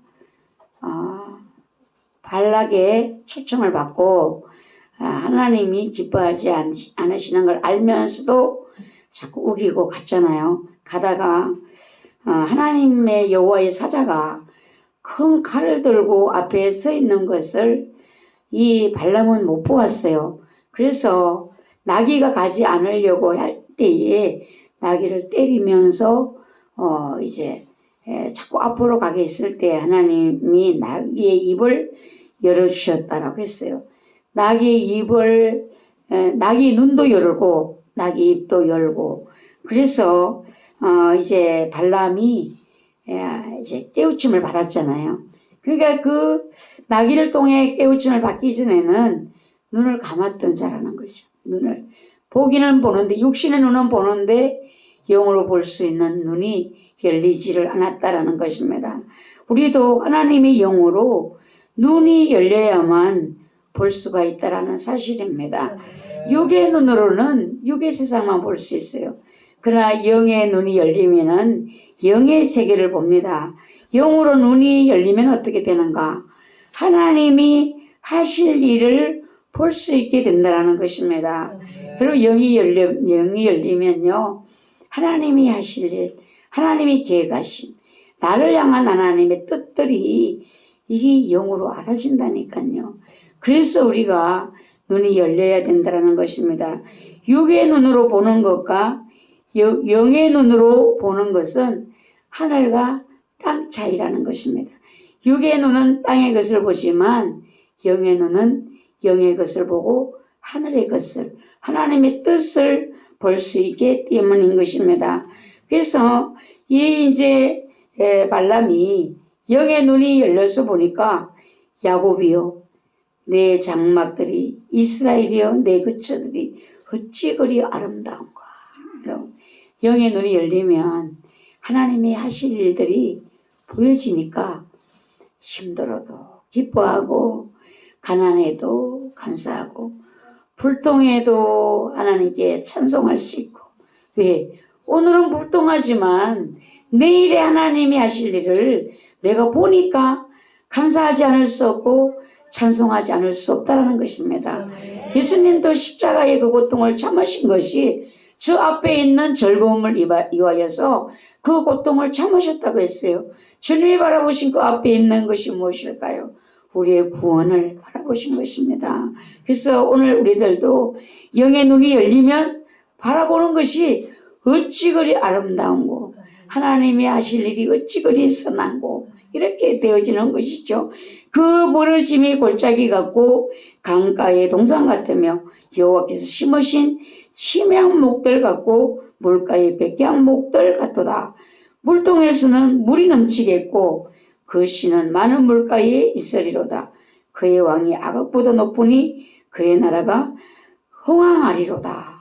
발락의 초청을 받고 하나님이 기뻐하지 않으시는 걸 알면서도 자꾸 우기고 갔잖아요. 가다가 하나님의 여호와의 사자가 큰 칼을 들고 앞에 서 있는 것을 이 발람은 못 보았어요. 그래서 나귀가 가지 않으려고 할 때에 나귀를 때리면서 이제 자꾸 앞으로 가게 있을 때 하나님이 나귀의 입을 열어주셨다라고 했어요. 나귀의 입을 나귀 눈도 열고 나귀 입도 열고 그래서 이제 발람이 이제 깨우침을 받았잖아요. 그러니까 그 나귀를 통해 깨우침을 받기 전에는 눈을 감았던 자라는 거죠. 눈을 보기는 보는데 육신의 눈은 보는데 영으로 볼 수 있는 눈이 열리지를 않았다라는 것입니다. 우리도 하나님의 영으로 눈이 열려야만 볼 수가 있다라는 사실입니다. 육의 눈으로는 육의 세상만 볼 수 있어요. 그러나 영의 눈이 열리면은 영의 세계를 봅니다. 영으로 눈이 열리면 어떻게 되는가? 하나님이 하실 일을 볼 수 있게 된다는 것입니다. 그리고 영이 열리면요. 하나님이 하실 일, 하나님이 계획하신 나를 향한 하나님의 뜻들이 이게 영으로 알아진다니까요. 그래서 우리가 눈이 열려야 된다는 것입니다. 육의 눈으로 보는 것과 영의 눈으로 보는 것은 하늘과 땅 차이라는 것입니다. 육의 눈은 땅의 것을 보지만 영의 눈은 영의 것을 보고 하늘의 것을 하나님의 뜻을 볼 수 있기 때문인 것입니다. 그래서 이 이제 발람이 영의 눈이 열려서 보니까 야곱이요 내 장막들이 이스라엘이요 내 거처들이 어찌 그리 아름다운가. 영의 눈이 열리면 하나님이 하실 일들이 보여지니까 힘들어도 기뻐하고 가난해도 감사하고 불통해도 하나님께 찬송할 수 있고 왜? 오늘은 불통하지만 내일에 하나님이 하실 일을 내가 보니까 감사하지 않을 수 없고 찬송하지 않을 수 없다는 것입니다. 예수님도 십자가의 그 고통을 참으신 것이 저 앞에 있는 즐거움을 이와여서 그 고통을 참으셨다고 했어요. 주님이 바라보신 그 앞에 있는 것이 무엇일까요? 우리의 구원을 바라보신 것입니다. 그래서 오늘 우리들도 영의 눈이 열리면 바라보는 것이 어찌 그리 아름다운고 하나님이 하실 일이 어찌 그리 선한고 이렇게 되어지는 것이죠. 그 멀어짐이 골짜기 같고 강가의 동산 같으며 여호와께서 심으신 침향목들 같고 물가의 백향목들 같도다. 물통에서는 물이 넘치겠고 그 씨는 많은 물가에 있으리로다. 그의 왕이 아각보다 높으니 그의 나라가 흥왕하리로다.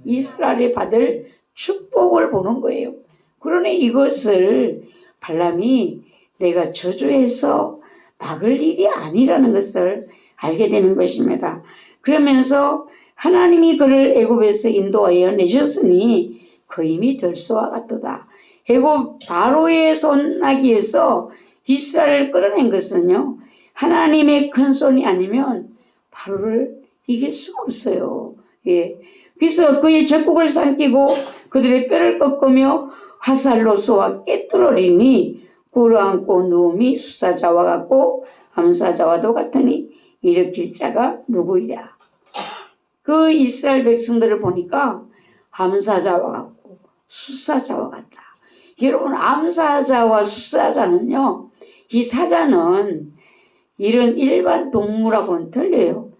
이스라엘이 받을 축복을 보는 거예요. 그러니 이것을 발람이 내가 저주해서 막을 일이 아니라는 것을 알게 되는 것입니다. 그러면서 하나님이 그를 애굽에서 인도하여 내셨으니 그 힘이 들소와 같도다. 애굽 바로의 손나귀에서 이스라엘을 끌어낸 것은요. 하나님의 큰 손이 아니면 바로를 이길 수가 없어요. 예. 그래서 그의 적국을 삼키고 그들의 뼈를 꺾으며 화살로 쏘아 깨뚫으리니 꿇어앉고 누움이 수사자와 같고 암사자와도 같으니 일으킬 자가 누구이랴. 그 이스라엘 백성들을 보니까 암사자와 같고 수사자와 같다. 여러분 암사자와 수사자는요. 이 사자는 이런 일반 동물하고는 틀려요.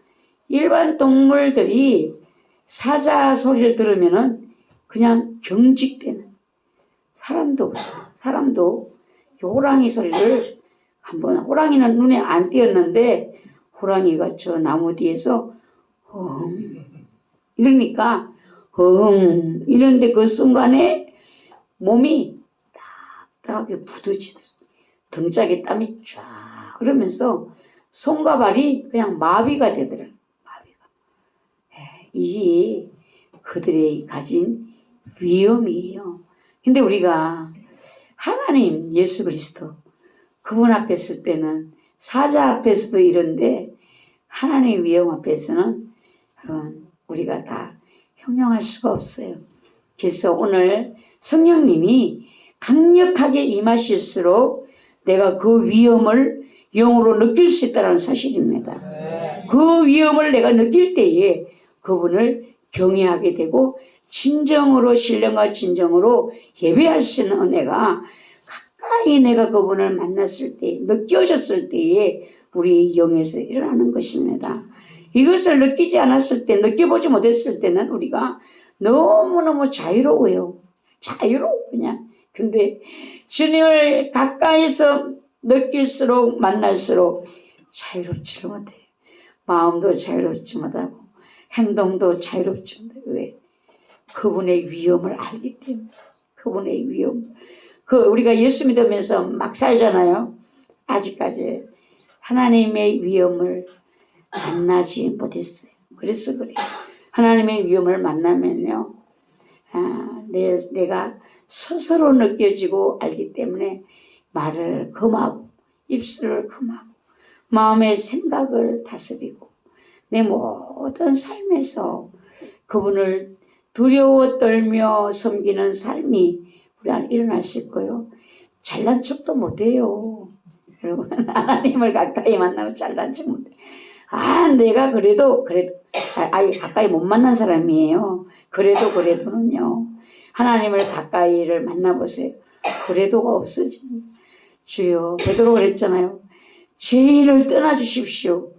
일반 동물들이 사자 소리를 들으면은 그냥 경직되는 사람도 호랑이 소리를 한번 호랑이는 눈에 안 띄었는데 호랑이가 저 나무 뒤에서 이러니까 이런데 그 순간에 몸이 딱딱하게 굳어지더라. 등짝에 땀이 쫙 흐르면서 손과 발이 그냥 마비가 되더라. 이게 그들이 가진 위험이에요. 근데 우리가 하나님 예수 그리스도 그분 앞에 있을 때는 사자 앞에서도 이런데 하나님의 위엄 앞에서는 우리가 다 형용할 수가 없어요. 그래서 오늘 성령님이 강력하게 임하실수록 내가 그 위엄을 영으로 느낄 수 있다는 사실입니다. 그 위엄을 내가 느낄 때에 그분을 경외하게 되고 진정으로 신령과 진정으로 예배할 수 있는 은혜가 가까이 내가 그분을 만났을 때 느껴졌을 때에 우리 영에서 일어나는 것입니다. 이것을 느끼지 않았을 때 느껴보지 못했을 때는 우리가 너무너무 자유로워요. 자유로워 그냥. 근데 주님을 가까이서 느낄수록 만날수록 자유롭지 못해요. 마음도 자유롭지 못하고 행동도 자유롭지 못해요. 왜? 그분의 위엄을 알기 때문에. 그분의 위엄. 우리가 예수 믿으면서 막 살잖아요. 아직까지 하나님의 위엄을 만나지 못했어요. 그래서 그래요. 하나님의 위엄을 만나면요, 내가 스스로 느껴지고 알기 때문에 말을 금하고 입술을 금하고 마음의 생각을 다스리고 내 모든 삶에서 그분을 두려워 떨며 섬기는 삶이 우리 안에 일어날 수 있고요. 잘난 척도 못해요. 여러분 하나님을 가까이 만나면 잘난 척 못해요. 내가 그래도 가까이 못 만난 사람이에요. 그래도는요. 하나님을 가까이를 만나보세요. 그래도가 없어집니다. 주여, 베드로 그랬잖아요. 죄를 떠나주십시오.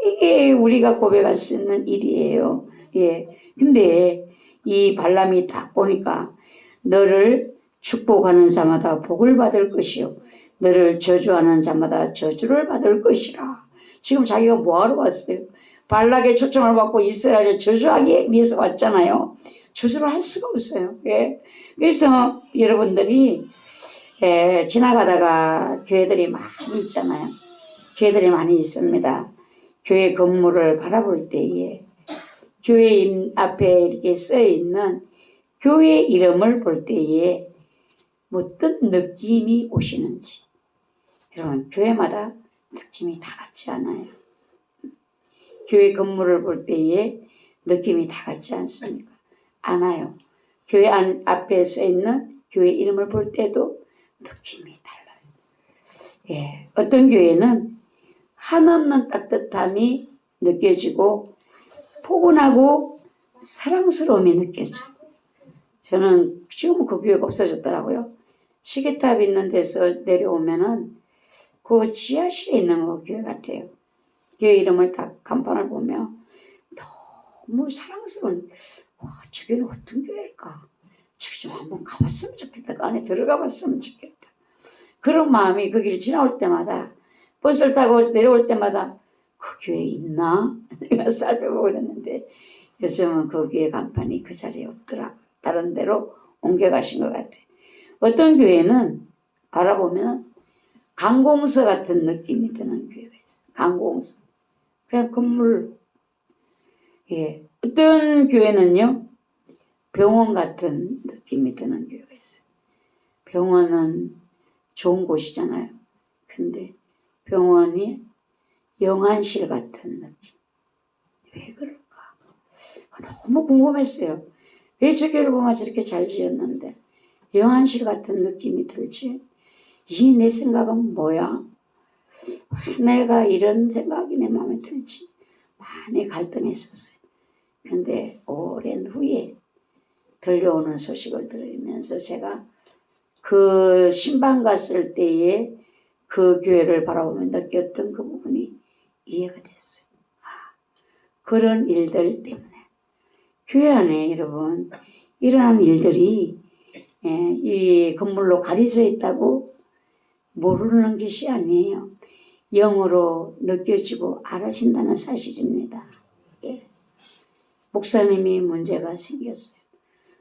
이게 우리가 고백할 수 있는 일이에요. 예. 근데 이 발람이 딱 보니까 너를 축복하는 자마다 복을 받을 것이요. 너를 저주하는 자마다 저주를 받을 것이라. 지금 자기가 뭐하러 왔어요? 발락의 초청을 받고 이스라엘을 저주하기 위해서 왔잖아요. 저주를 할 수가 없어요. 예. 그래서 여러분들이 지나가다가 교회들이 많이 있잖아요. 교회들이 많이 있습니다. 교회 건물을 바라볼 때에 교회 앞에 이렇게 써 있는 교회 이름을 볼 때에 어떤 느낌이 오시는지. 여러분, 교회마다 느낌이 다 같지 않아요. 교회 건물을 볼 때에 느낌이 다 같지 않습니까? 않아요. 교회 앞에 써 있는 교회 이름을 볼 때도 느낌이 달라요. 예, 어떤 교회는 한없는 따뜻함이 느껴지고 포근하고 사랑스러움이 느껴져요. 저는 지금은 그 교회가 없어졌더라고요. 시계탑 있는 데서 내려오면은 그 지하실에 있는 그 교회 같아요. 교회 이름을 딱 간판을 보면 너무 사랑스러운, 저 교회는 어떤 교회일까? 저기 좀 한번 가봤으면 좋겠다. 그 안에 들어가 봤으면 좋겠다. 그런 마음이 그 길을 지나올 때마다, 버스를 타고 내려올 때마다 그 교회 있나? 내가 살펴보고 그랬는데 요즘은 그 교회 간판이 그 자리에 없더라. 다른 데로 옮겨가신 것 같아. 어떤 교회는 바라보면 관공서 같은 느낌이 드는 교회가 있어요. 관공서. 그냥 건물. 예. 어떤 교회는요, 병원 같은 느낌이 드는 교회가 있어요. 병원은 좋은 곳이잖아요. 근데 병원이 영안실 같은 느낌. 왜 그럴까? 너무 궁금했어요. 왜 저 교회를 보면 저렇게 잘 지었는데 영안실 같은 느낌이 들지? 이 내 생각은 뭐야? 내가 이런 생각이 내 마음에 들지? 많이 갈등했었어요. 근데 오랜 후에 들려오는 소식을 들으면서 제가 그 신방 갔을 때에 그 교회를 바라보며 느꼈던 그 부분이 이해가 됐어요. 그런 일들 때문에 교회 안에 여러분 일어나는 일들이 이 건물로 가려져 있다고 모르는 것이 아니에요. 영으로 느껴지고 알아진다는 사실입니다. 예. 목사님이 문제가 생겼어요.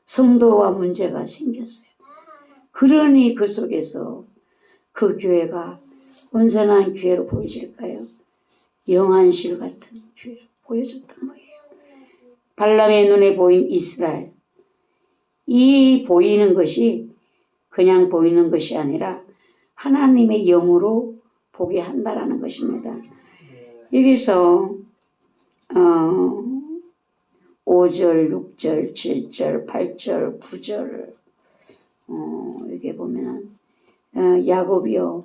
성도와 문제가 생겼어요. 그러니 그 속에서 그 교회가 온전한 교회로 보여질까요? 영안실 같은 교회로 보여줬던 거예요. 발람의 눈에 보인 이스라엘. 이 보이는 것이 그냥 보이는 것이 아니라 하나님의 영으로 보게 한다라는 것입니다. 여기서 5절, 6절, 7절, 8절, 9절 여기 보면은 야곱이여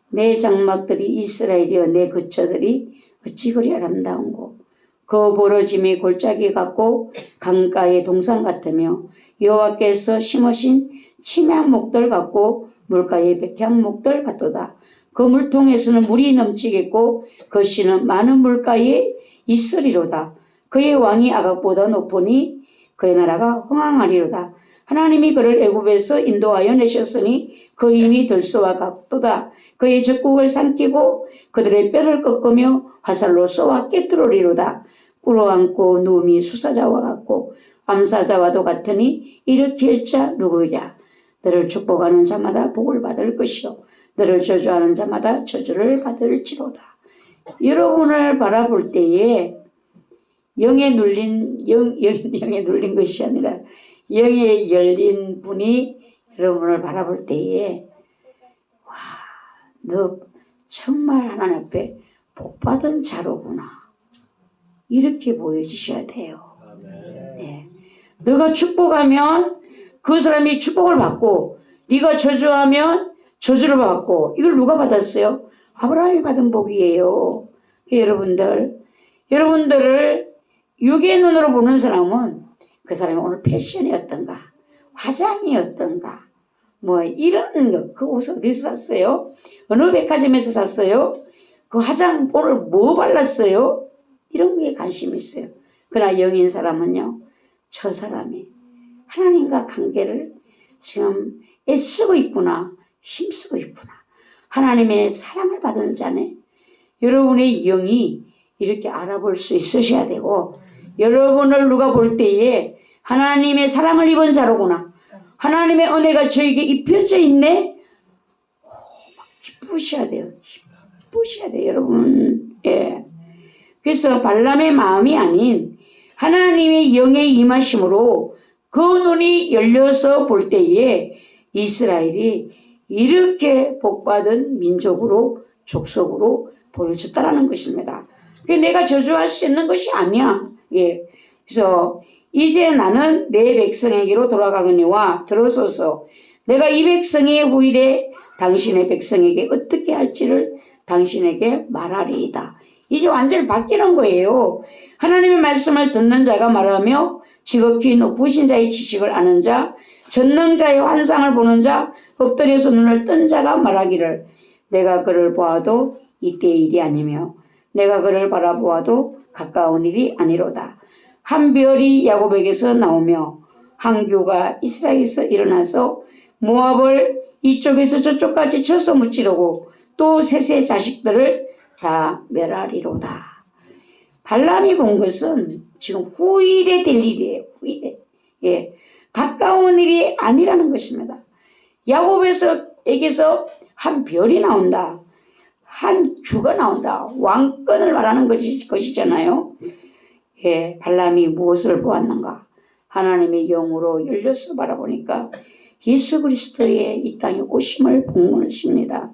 내 장막들이 이스라엘이여 내 거처들이 어찌 그리 아름다운고 그 부러짐이 골짜기 같고 강가의 동산 같으며 여호와께서 심으신 침향목들 같고 물가의 백향목들 같도다. 그 물통에서는 물이 넘치겠고 그 씨는 많은 물가에 있으리로다. 그의 왕이 아각보다 높으니 그의 나라가 흥황하리로다. 하나님이 그를 애굽에서 인도하여 내셨으니 그 힘이 들소와 같도다. 그의 적국을 삼키고 그들의 뼈를 꺾으며 화살로 쏘아 깨뜨리리로다. 꿇어앉고 누움이 수사자와 같고 암사자와도 같으니 일으킬 자 누구이랴. 너를 축복하는 자마다 복을 받을 것이요 너를 저주하는 자마다 저주를 받을지로다. 여러분을 바라볼 때에 영에 눌린 것이 아니라 영에 열린 분이 여러분을 바라볼 때에 와, 너 정말 하나님 앞에 복받은 자로구나. 이렇게 보여주셔야 돼요. 네. 너가 축복하면 그 사람이 축복을 받고 네가 저주하면 저주를 받고 이걸 누가 받았어요? 아브라함이 받은 복이에요. 여러분들을 육의 눈으로 보는 사람은 그 사람이 오늘 패션이 어떤가, 화장이 어떤가, 뭐 이런 거, 그 옷 어디서 샀어요? 어느 백화점에서 샀어요? 그 화장 오늘 뭐 발랐어요? 이런 게 관심이 있어요. 그러나 영인 사람은요, 저 사람이 하나님과 관계를 지금 애쓰고 있구나, 힘쓰고 있구나. 하나님의 사랑을 받은 자네. 여러분의 영이 이렇게 알아볼 수 있으셔야 되고, 여러분을 누가 볼 때에 하나님의 사랑을 입은 자로구나. 하나님의 은혜가 저에게 입혀져 있네. 막 기쁘셔야 돼요. 기쁘셔야 돼요, 여러분. 예. 그래서 발람의 마음이 아닌 하나님의 영의 임하심으로 그 눈이 열려서 볼 때에 이스라엘이 이렇게 복받은 민족으로 족속으로 보여졌다라는 것입니다. 내가 저주할 수 있는 것이 아니야. 예. 그래서 이제 나는 내 백성에게로 돌아가거니와 들어서서 내가 이 백성의 후일에 당신의 백성에게 어떻게 할지를 당신에게 말하리이다. 이제 완전히 바뀌는 거예요. 하나님의 말씀을 듣는 자가 말하며 지극히 높으신 자의 지식을 아는 자, 전능자의 환상을 보는 자, 엎드려서 눈을 뜬 자가 말하기를 내가 그를 보아도 이때의 일이 아니며 내가 그를 바라보아도 가까운 일이 아니로다. 한 별이 야곱에게서 나오며 한 규가 이스라엘에서 일어나서 모압을 이쪽에서 저쪽까지 쳐서 무찌르고 또 셋의 자식들을 다 멸하리로다. 발람이 본 것은 지금 후일에 될 일이에요. 후일에. 예. 가까운 일이 아니라는 것입니다. 야곱에게서 한 별이 나온다. 한 규가 나온다. 왕권을 말하는 것이잖아요. 예, 발람이 무엇을 보았는가? 하나님의 영으로 열려서 바라보니까 예수 그리스도의 이 땅에 오심을 본 것입니다.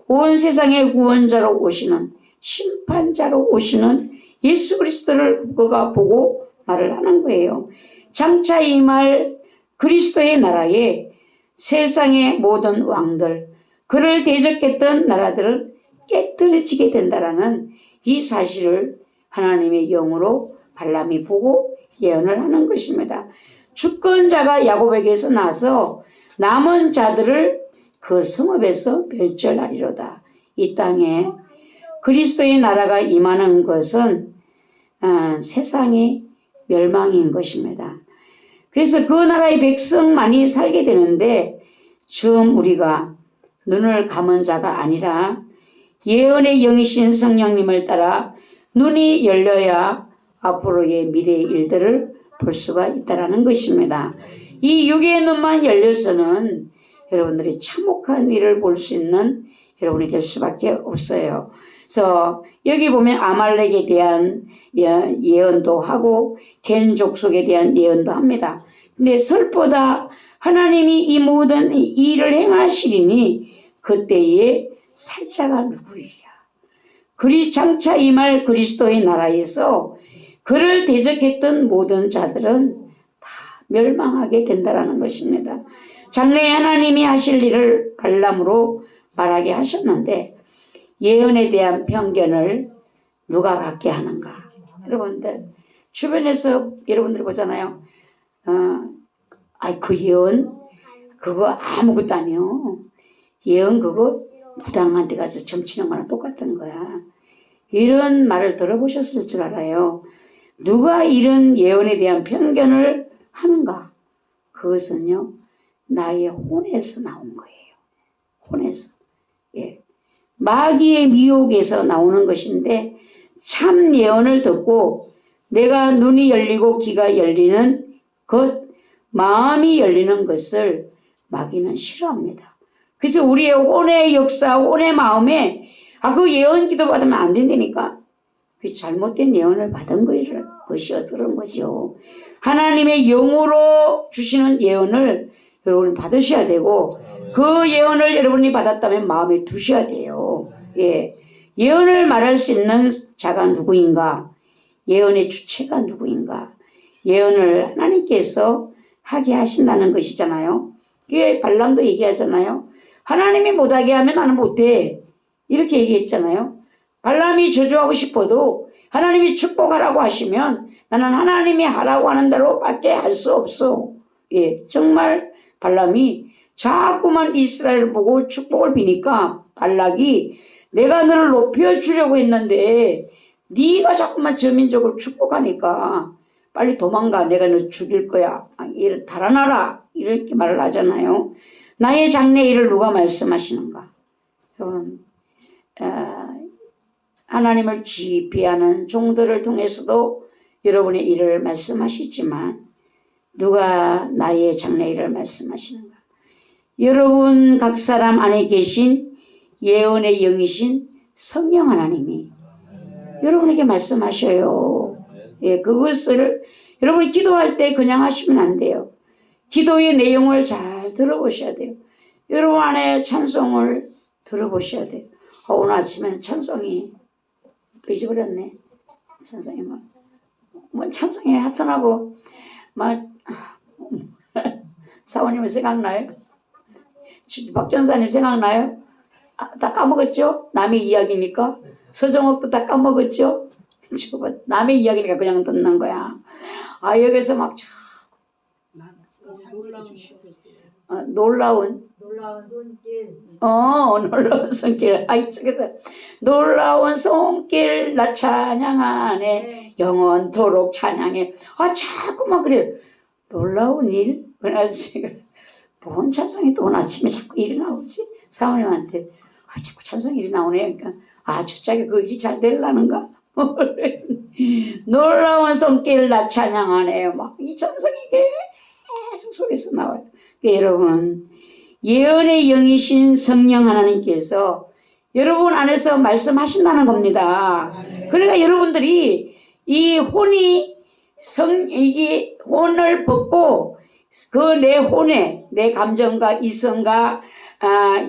온 세상의 구원자로 오시는 심판자로 오시는 예수 그리스도를 그가 보고 말을 하는 거예요. 장차 임할 그리스도의 나라에 세상의 모든 왕들, 그를 대적했던 나라들은 깨뜨려지게 된다라는 이 사실을 하나님의 영으로 발람이 보고 예언을 하는 것입니다. 주권자가 야곱에게서 나서 남은 자들을 그 성읍에서 멸절하리로다. 이 땅에 그리스도의 나라가 임하는 것은 세상의 멸망인 것입니다. 그래서 그 나라의 백성만이 살게 되는데 지금 우리가 눈을 감은 자가 아니라 예언의 영이신 성령님을 따라 눈이 열려야 앞으로의 미래의 일들을 볼 수가 있다는 것입니다. 이 육의 눈만 열려서는 여러분들이 참혹한 일을 볼 수 있는 여러분이 될 수밖에 없어요. 그래서 여기 보면 아말렉에 대한 예언도 하고 겐 족속에 대한 예언도 합니다. 근데 설보다 하나님이 이 모든 일을 행하시리니 그때에 살자가 누구이랴. 그리 장차 임할 그리스도의 나라에서 그를 대적했던 모든 자들은 다 멸망하게 된다라는 것입니다. 장래에 하나님이 하실 일을 발람으로 말하게 하셨는데 예언에 대한 편견을 누가 갖게 하는가? 여러분들 주변에서 여러분들 보잖아요. 그 예언 그거 아무것도 아니요. 예언 그거 부당한 데 가서 점치는 거랑 똑같은 거야. 이런 말을 들어보셨을 줄 알아요. 누가 이런 예언에 대한 편견을 하는가? 그것은요, 나의 혼에서 나온 거예요. 혼에서. 예. 마귀의 미혹에서 나오는 것인데, 참 예언을 듣고 내가 눈이 열리고 귀가 열리는 것, 마음이 열리는 것을 마귀는 싫어합니다. 그래서 우리의 혼의 역사, 혼의 마음에 그 예언 기도 받으면 안 된다니까. 그 잘못된 예언을 받은 것이어서 그런 거죠. 하나님의 영으로 주시는 예언을 여러분이 받으셔야 되고 그 예언을 여러분이 받았다면 마음에 두셔야 돼요. 예. 예언을 말할 수 있는 자가 누구인가? 예언의 주체가 누구인가? 예언을 하나님께서 하게 하신다는 것이잖아요. 그게 발람도 얘기하잖아요. 하나님이 못하게 하면 나는 못해. 이렇게 얘기했잖아요. 발람이 저주하고 싶어도 하나님이 축복하라고 하시면 나는 하나님이 하라고 하는 대로 밖에 할 수 없어. 예, 정말 발람이 자꾸만 이스라엘을 보고 축복을 비니까 발락이 내가 너를 높여주려고 했는데 네가 자꾸만 저 민족을 축복하니까 빨리 도망가. 내가 너 죽일 거야. 달아나라. 이렇게 말을 하잖아요. 나의 장래 일을 누가 말씀하시는가? 여러분, 하나님을 깊이 아는 종들을 통해서도 여러분의 일을 말씀하시지만 누가 나의 장래 일을 말씀하시는가? 여러분 각 사람 안에 계신 예언의 영이신 성령 하나님이 여러분에게 말씀하셔요. 예, 그것을 여러분이 기도할 때 그냥 하시면 안 돼요. 기도의 내용을 잘 들어보셔야 돼요. 여러분 안에 찬송을 들어보셔야 돼요. 오늘 아침에는 찬송이 또 잊어버렸네. 찬송이 뭐 찬송이 하여튼하고 사모님은 생각나요? 박전사님 생각나요? 다 까먹었죠? 남의 이야기니까. 서정옥도 다 까먹었죠? 남의 이야기니까 그냥 듣는 거야. 여기서 막 놀라운 손길. 놀라운 손길. 이쪽에서 놀라운 손길 나 찬양하네. 영원토록 찬양해. 자꾸만 그래. 놀라운 일. 그래가지고 뭔 찬송이 또 오늘 아침에 자꾸 일이 나오지? 사모님한테 자꾸 찬송이 일이 나오네. 그러니까 주짝에 그 일이 잘 되려는가? 놀라운 손길 나 찬양하네. 막 이 찬송이 계속 속에서 나와요. 그러니까 여러분 예언의 영이신 성령 하나님께서 여러분 안에서 말씀하신다는 겁니다. 그러니까 여러분들이 이 혼을 벗고 그 내 혼에 내 감정과 이성과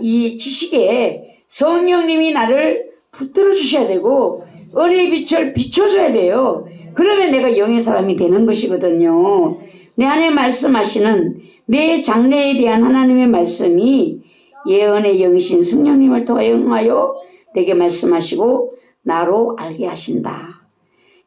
이 지식에 성령님이 나를 붙들어 주셔야 되고 은혜의 빛을 비춰줘야 돼요. 그러면 내가 영의 사람이 되는 것이거든요. 내 안에 말씀하시는 내 장래에 대한 하나님의 말씀이 예언의 영이신 성령님을 통하여 내게 말씀하시고 나로 알게 하신다.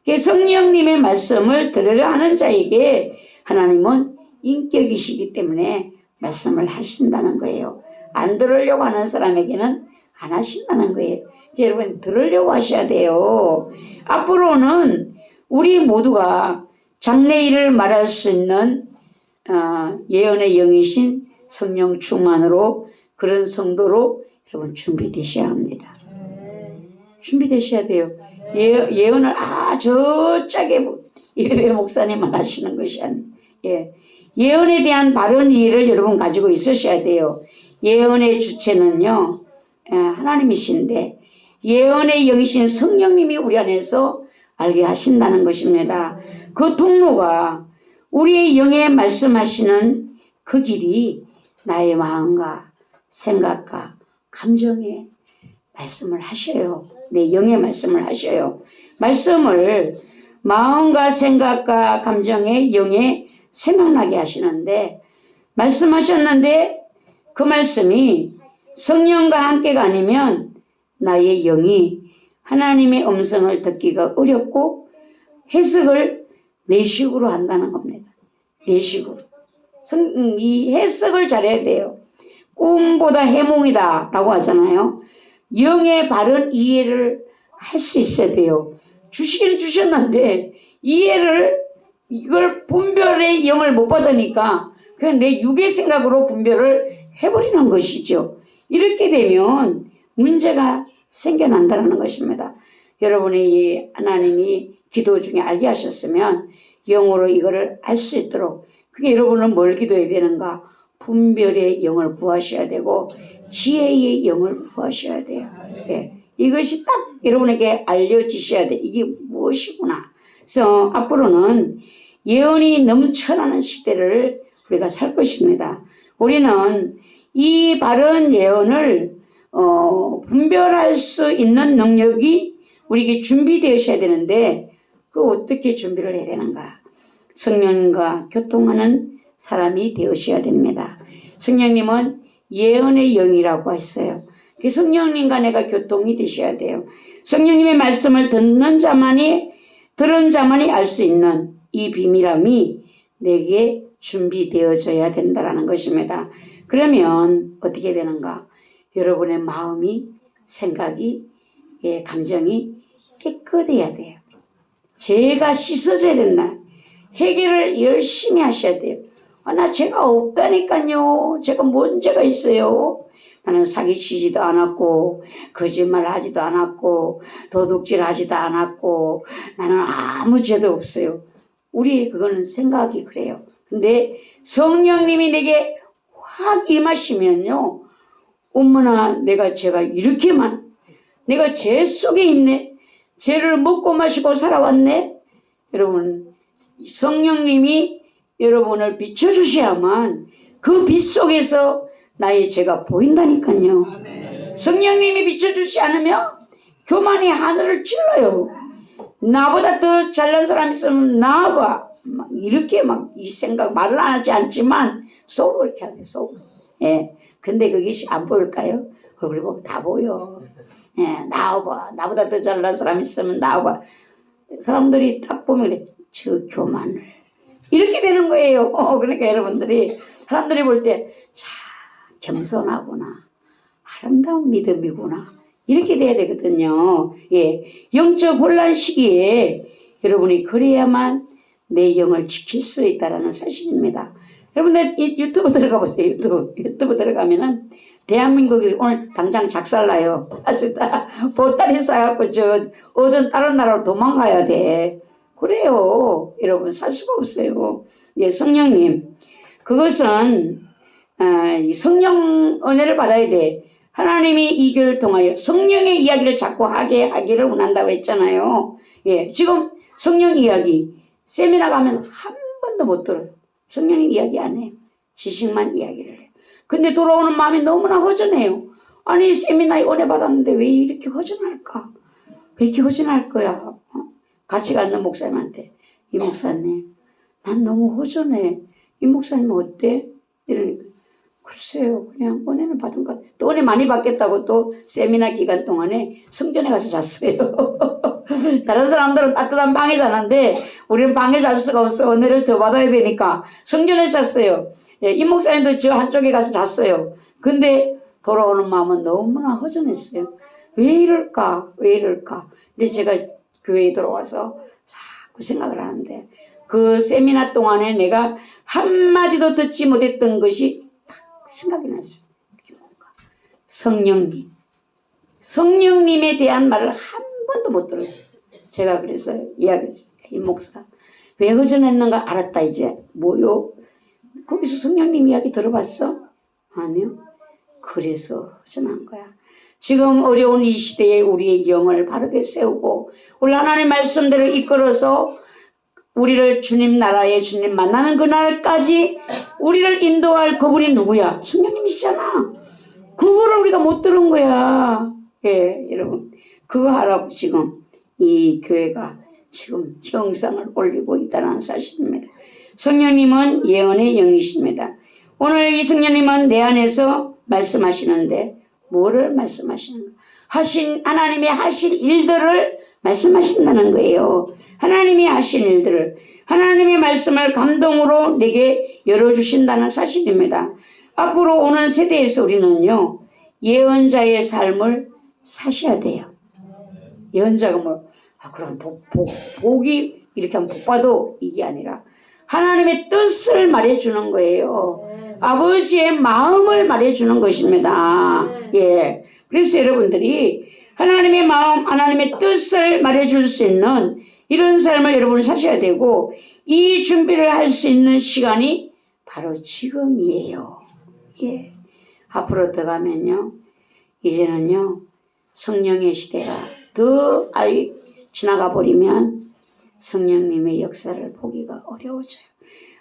성령님의 말씀을 들으려 하는 자에게 하나님은 인격이시기 때문에 말씀을 하신다는 거예요. 안 들으려고 하는 사람에게는 안 하신다는 거예요. 여러분 들으려고 하셔야 돼요. 앞으로는 우리 모두가 장래 일을 말할 수 있는 예언의 영이신 성령 충만으로 그런 성도로 여러분 준비되셔야 합니다. 준비되셔야 돼요. 예언을 저짝에 예배 목사님만 하시는 것이 아니에요. 예언에 대한 바른 이해를 여러분 가지고 있으셔야 돼요. 예언의 주체는요 하나님이신데 예언의 영이신 성령님이 우리 안에서 알게 하신다는 것입니다. 그 통로가 우리의 영에 말씀하시는 그 길이 나의 마음과 생각과 감정에 말씀을 하셔요. 내 영의 말씀을 하셔요. 말씀을 마음과 생각과 감정에 영에 생각나게 하시는데 말씀하셨는데 그 말씀이 성령과 함께가 아니면 나의 영이 하나님의 음성을 듣기가 어렵고 해석을 내 식으로 한다는 겁니다. 내 식으로. 이 해석을 잘해야 돼요. 꿈보다 해몽이다 라고 하잖아요. 영의 바른 이해를 할 수 있어야 돼요. 주시기는 주셨는데 이해를 이걸 분별의 영을 못 받으니까 그냥 내 육의 생각으로 분별을 해버리는 것이죠. 이렇게 되면 문제가 생겨난다는 것입니다. 여러분이 하나님이 기도 중에 알게 하셨으면 영으로 이거를 알 수 있도록 그게 여러분은 뭘 기도해야 되는가? 분별의 영을 구하셔야 되고 지혜의 영을 구하셔야 돼요. 네. 이것이 딱 여러분에게 알려지셔야 돼. 이게 무엇이구나. 그래서 앞으로는 예언이 넘쳐나는 시대를 우리가 살 것입니다. 우리는 이 바른 예언을 분별할 수 있는 능력이 우리에게 준비되어야 되는데 그 어떻게 준비를 해야 되는가? 성령님과 교통하는 사람이 되어셔야 됩니다. 성령님은 예언의 영이라고 했어요. 그 성령님과 내가 교통이 되셔야 돼요. 성령님의 말씀을 들은 자만이 알 수 있는 이 비밀함이 내게 준비되어져야 된다는 것입니다. 그러면 어떻게 되는가? 여러분의 마음이, 생각이, 감정이 깨끗해야 돼요. 죄가 씻어져야 된다. 해결을 열심히 하셔야 돼요. 나 죄가 없다니까요. 제가 뭔 죄가 있어요? 나는 사기치지도 않았고 거짓말 하지도 않았고 도둑질 하지도 않았고 나는 아무 죄도 없어요. 우리 그거는 생각이 그래요. 근데 성령님이 내게 확 임하시면요. 어머나 내가 죄가 이렇게 많아. 내가 죄 속에 있네. 죄를 먹고 마시고 살아왔네. 여러분 성령님이 여러분을 비춰주셔야만 그 빛 속에서 나의 죄가 보인다니까요. 성령님이 비춰주지 않으면 교만이 하늘을 찔러요. 나보다 더 잘난 사람 있으면 나와봐. 이렇게 막 이 생각 말을 안 하지 않지만 속으로 이렇게 하네. 속으로. 예. 근데 그게 안 보일까요? 얼굴이 보면 다 보여. 예. 나와봐. 나보다 더 잘난 사람 있으면 나와봐. 사람들이 딱 보면 그래. 저 교만을. 이렇게 되는 거예요. 그러니까 여러분들이 사람들이 볼 때 참 겸손하구나. 아름다운 믿음이구나. 이렇게 돼야 되거든요. 예. 영적 혼란 시기에 여러분이 그래야만 내 영을 지킬 수 있다는 사실입니다. 여러분들 유튜브 들어가 보세요. 유튜브 들어가면은 대한민국이 오늘 당장 작살나요. 아주 다 보따리 싸갖고 다른 나라로 도망가야 돼. 그래요. 여러분 살 수가 없어요. 예, 성령님. 그것은 성령 은혜를 받아야 돼. 하나님이 이 교회를 통하여 성령의 이야기를 자꾸 하기를 원한다고 했잖아요. 예, 지금 성령 이야기 세미나 가면 한 번도 못 들어요. 성령의 이야기 안 해요. 지식만 이야기를 해요. 근데 돌아오는 마음이 너무나 허전해요. 아니 세미나에 은혜 받았는데 왜 이렇게 허전할까? 왜 이렇게 허전할 거야? 같이 갔는 목사님한테 이 목사님 난 너무 허전해. 이 목사님은 어때? 이러니까 글쎄요 그냥 은혜를 받은 것 같아요. 또 은혜 많이 받겠다고 또 세미나 기간 동안에 성전에 가서 잤어요. 다른 사람들은 따뜻한 방에 자는데 우리는 방에 잘 수가 없어. 은혜를 더 받아야 되니까 성전에 잤어요. 예, 이 목사님도 저 한쪽에 가서 잤어요. 근데 돌아오는 마음은 너무나 허전했어요. 왜 이럴까? 왜 이럴까? 근데 제가 교회에 들어와서 자꾸 생각을 하는데 그 세미나 동안에 내가 한마디도 듣지 못했던 것이 딱 생각이 났어요. 성령님에 대한 말을 한 번도 못 들었어요. 제가 그래서 이야기했어요. 이 목사 왜 허전했는가 알았다 이제. 뭐요? 거기서 성령님 이야기 들어봤어? 아니요. 그래서 허전한 거야. 지금 어려운 이 시대에 우리의 영을 바르게 세우고 우리 하나님의 말씀대로 이끌어서 우리를 주님 나라에 주님 만나는 그날까지 우리를 인도할 그분이 누구야? 성령님이시잖아. 그거를 우리가 못 들은 거야. 예, 여러분. 그거 하라고 지금 이 교회가 지금 영상을 올리고 있다는 사실입니다. 성령님은 예언의 영이십니다. 오늘 이 성령님은 내 안에서 말씀하시는데 뭐를 말씀하시는가? 하나님이 하실 일들을 말씀하신다는 거예요. 하나님이 하신 일들을, 하나님의 말씀을 감동으로 내게 열어주신다는 사실입니다. 앞으로 오는 세대에서 우리는요, 예언자의 삶을 사셔야 돼요. 예언자가 뭐, 그럼 복이 이렇게 하면 복 받아, 이게 아니라 하나님의 뜻을 말해주는 거예요. 아버지의 마음을 말해주는 것입니다. 예. 그래서 여러분들이 하나님의 마음, 하나님의 뜻을 말해줄 수 있는 이런 삶을 여러분은 사셔야 되고, 이 준비를 할 수 있는 시간이 바로 지금이에요. 예. 앞으로 더 가면요, 이제는요, 성령의 시대가 더 지나가 버리면 성령님의 역사를 보기가 어려워져요.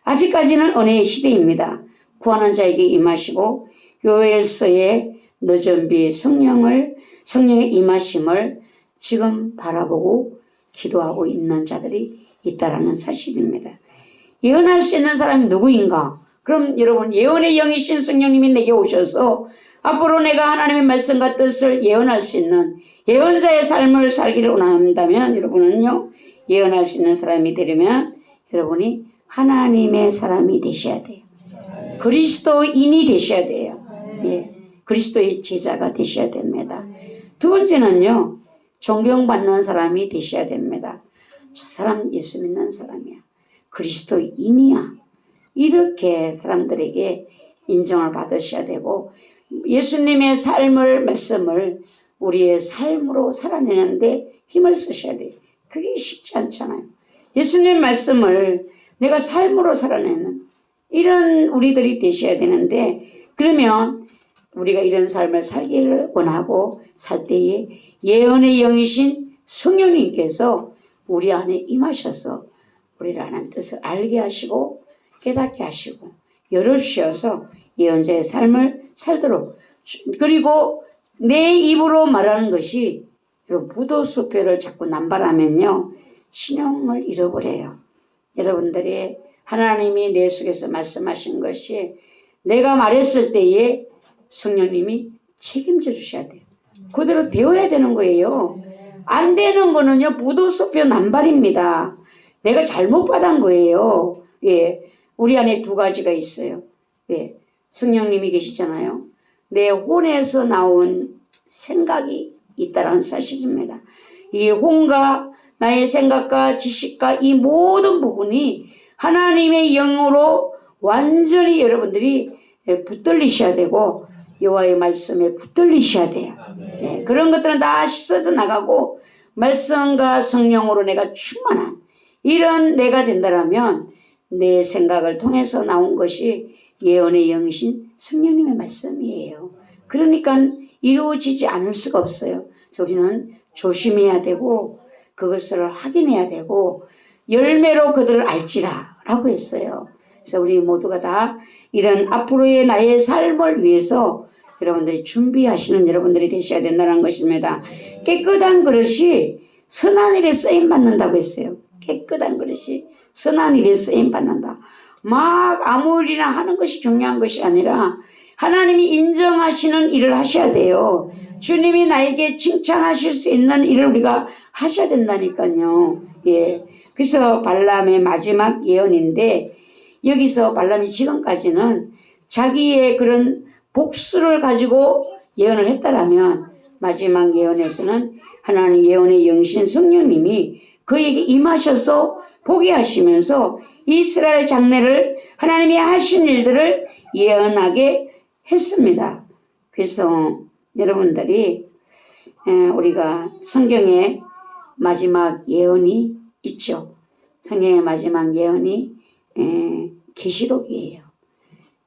아직까지는 은혜의 시대입니다. 구하는 자에게 임하시고 요엘서의 너전비 성령의 임하심을 지금 바라보고 기도하고 있는 자들이 있다라는 사실입니다. 예언할 수 있는 사람이 누구인가? 그럼 여러분, 예언의 영이신 성령님이 내게 오셔서 앞으로 내가 하나님의 말씀과 뜻을 예언할 수 있는 예언자의 삶을 살기를 원한다면, 여러분은요, 예언할 수 있는 사람이 되려면 여러분이 하나님의 사람이 되셔야 돼요. 그리스도인이 되셔야 돼요. 예, 그리스도의 제자가 되셔야 됩니다. 두 번째는요, 존경받는 사람이 되셔야 됩니다. 저 사람 예수 믿는 사람이야. 그리스도인이야. 이렇게 사람들에게 인정을 받으셔야 되고, 예수님의 삶을, 말씀을 우리의 삶으로 살아내는데 힘을 쓰셔야 돼요. 그게 쉽지 않잖아요. 예수님 말씀을 내가 삶으로 살아내는 이런 우리들이 되셔야 되는데, 그러면 우리가 이런 삶을 살기를 원하고 살 때에 예언의 영이신 성령님께서 우리 안에 임하셔서 우리를 하나님의 뜻을 알게 하시고 깨닫게 하시고 열어주셔서 예언자의 삶을 살도록, 그리고 내 입으로 말하는 것이, 여러분, 부도수표를 자꾸 남발하면요, 신용을 잃어버려요. 여러분들이 하나님이 내 속에서 말씀하신 것이 내가 말했을 때에 성령님이 책임져 주셔야 돼요. 그대로 되어야 되는 거예요. 안 되는 거는요, 부도수표 남발입니다. 내가 잘못 받은 거예요. 예, 우리 안에 두 가지가 있어요. 예, 성령님이 계시잖아요. 내 혼에서 나온 생각이 있다는 사실입니다. 이 혼과 나의 생각과 지식과 이 모든 부분이 하나님의 영으로 완전히 여러분들이 붙들리셔야 되고, 여호와의 말씀에 붙들리셔야 돼요. 네, 그런 것들은 다 씻어져 나가고 말씀과 성령으로 내가 충만한 이런 내가 된다라면 내 생각을 통해서 나온 것이 예언의 영이신 성령님의 말씀이에요. 그러니까 이루어지지 않을 수가 없어요. 그래서 우리는 조심해야 되고 그것을 확인해야 되고 열매로 그들을 알지라 라고 했어요. 그래서 우리 모두가 다 이런 앞으로의 나의 삶을 위해서 여러분들이 준비하시는 여러분들이 되셔야 된다는 것입니다. 깨끗한 그릇이 선한 일에 쓰임 받는다고 했어요. 깨끗한 그릇이 선한 일에 쓰임 받는다. 막 아무 일이나 하는 것이 중요한 것이 아니라 하나님이 인정하시는 일을 하셔야 돼요. 주님이 나에게 칭찬하실 수 있는 일을 우리가 하셔야 된다니까요. 예. 그래서 발람의 마지막 예언인데, 여기서 발람이 지금까지는 자기의 그런 복수를 가지고 예언을 했다라면, 마지막 예언에서는 하나님 예언의 영신 성령님이 그에게 임하셔서 보게 하시면서 이스라엘 장래를 하나님이 하신 일들을 예언하게 했습니다. 그래서 여러분들이 우리가 성경에 마지막 예언이 있죠. 성경의 마지막 예언이 계시록이에요.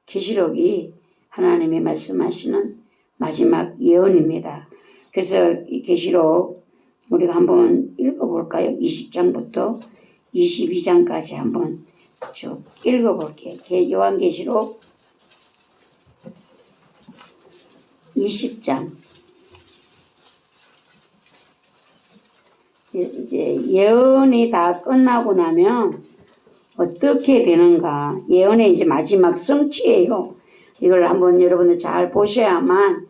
계시록이 하나님이 말씀하시는 마지막 예언입니다. 그래서 이 계시록 우리가 한번 읽어볼까요? 20장부터 22장까지 한번 쭉 읽어볼게요. 요한계시록 20장 이제 예언이 다 끝나고 나면 어떻게 되는가? 예언의 이제 마지막 성취예요. 이걸 한번 여러분들 잘 보셔야만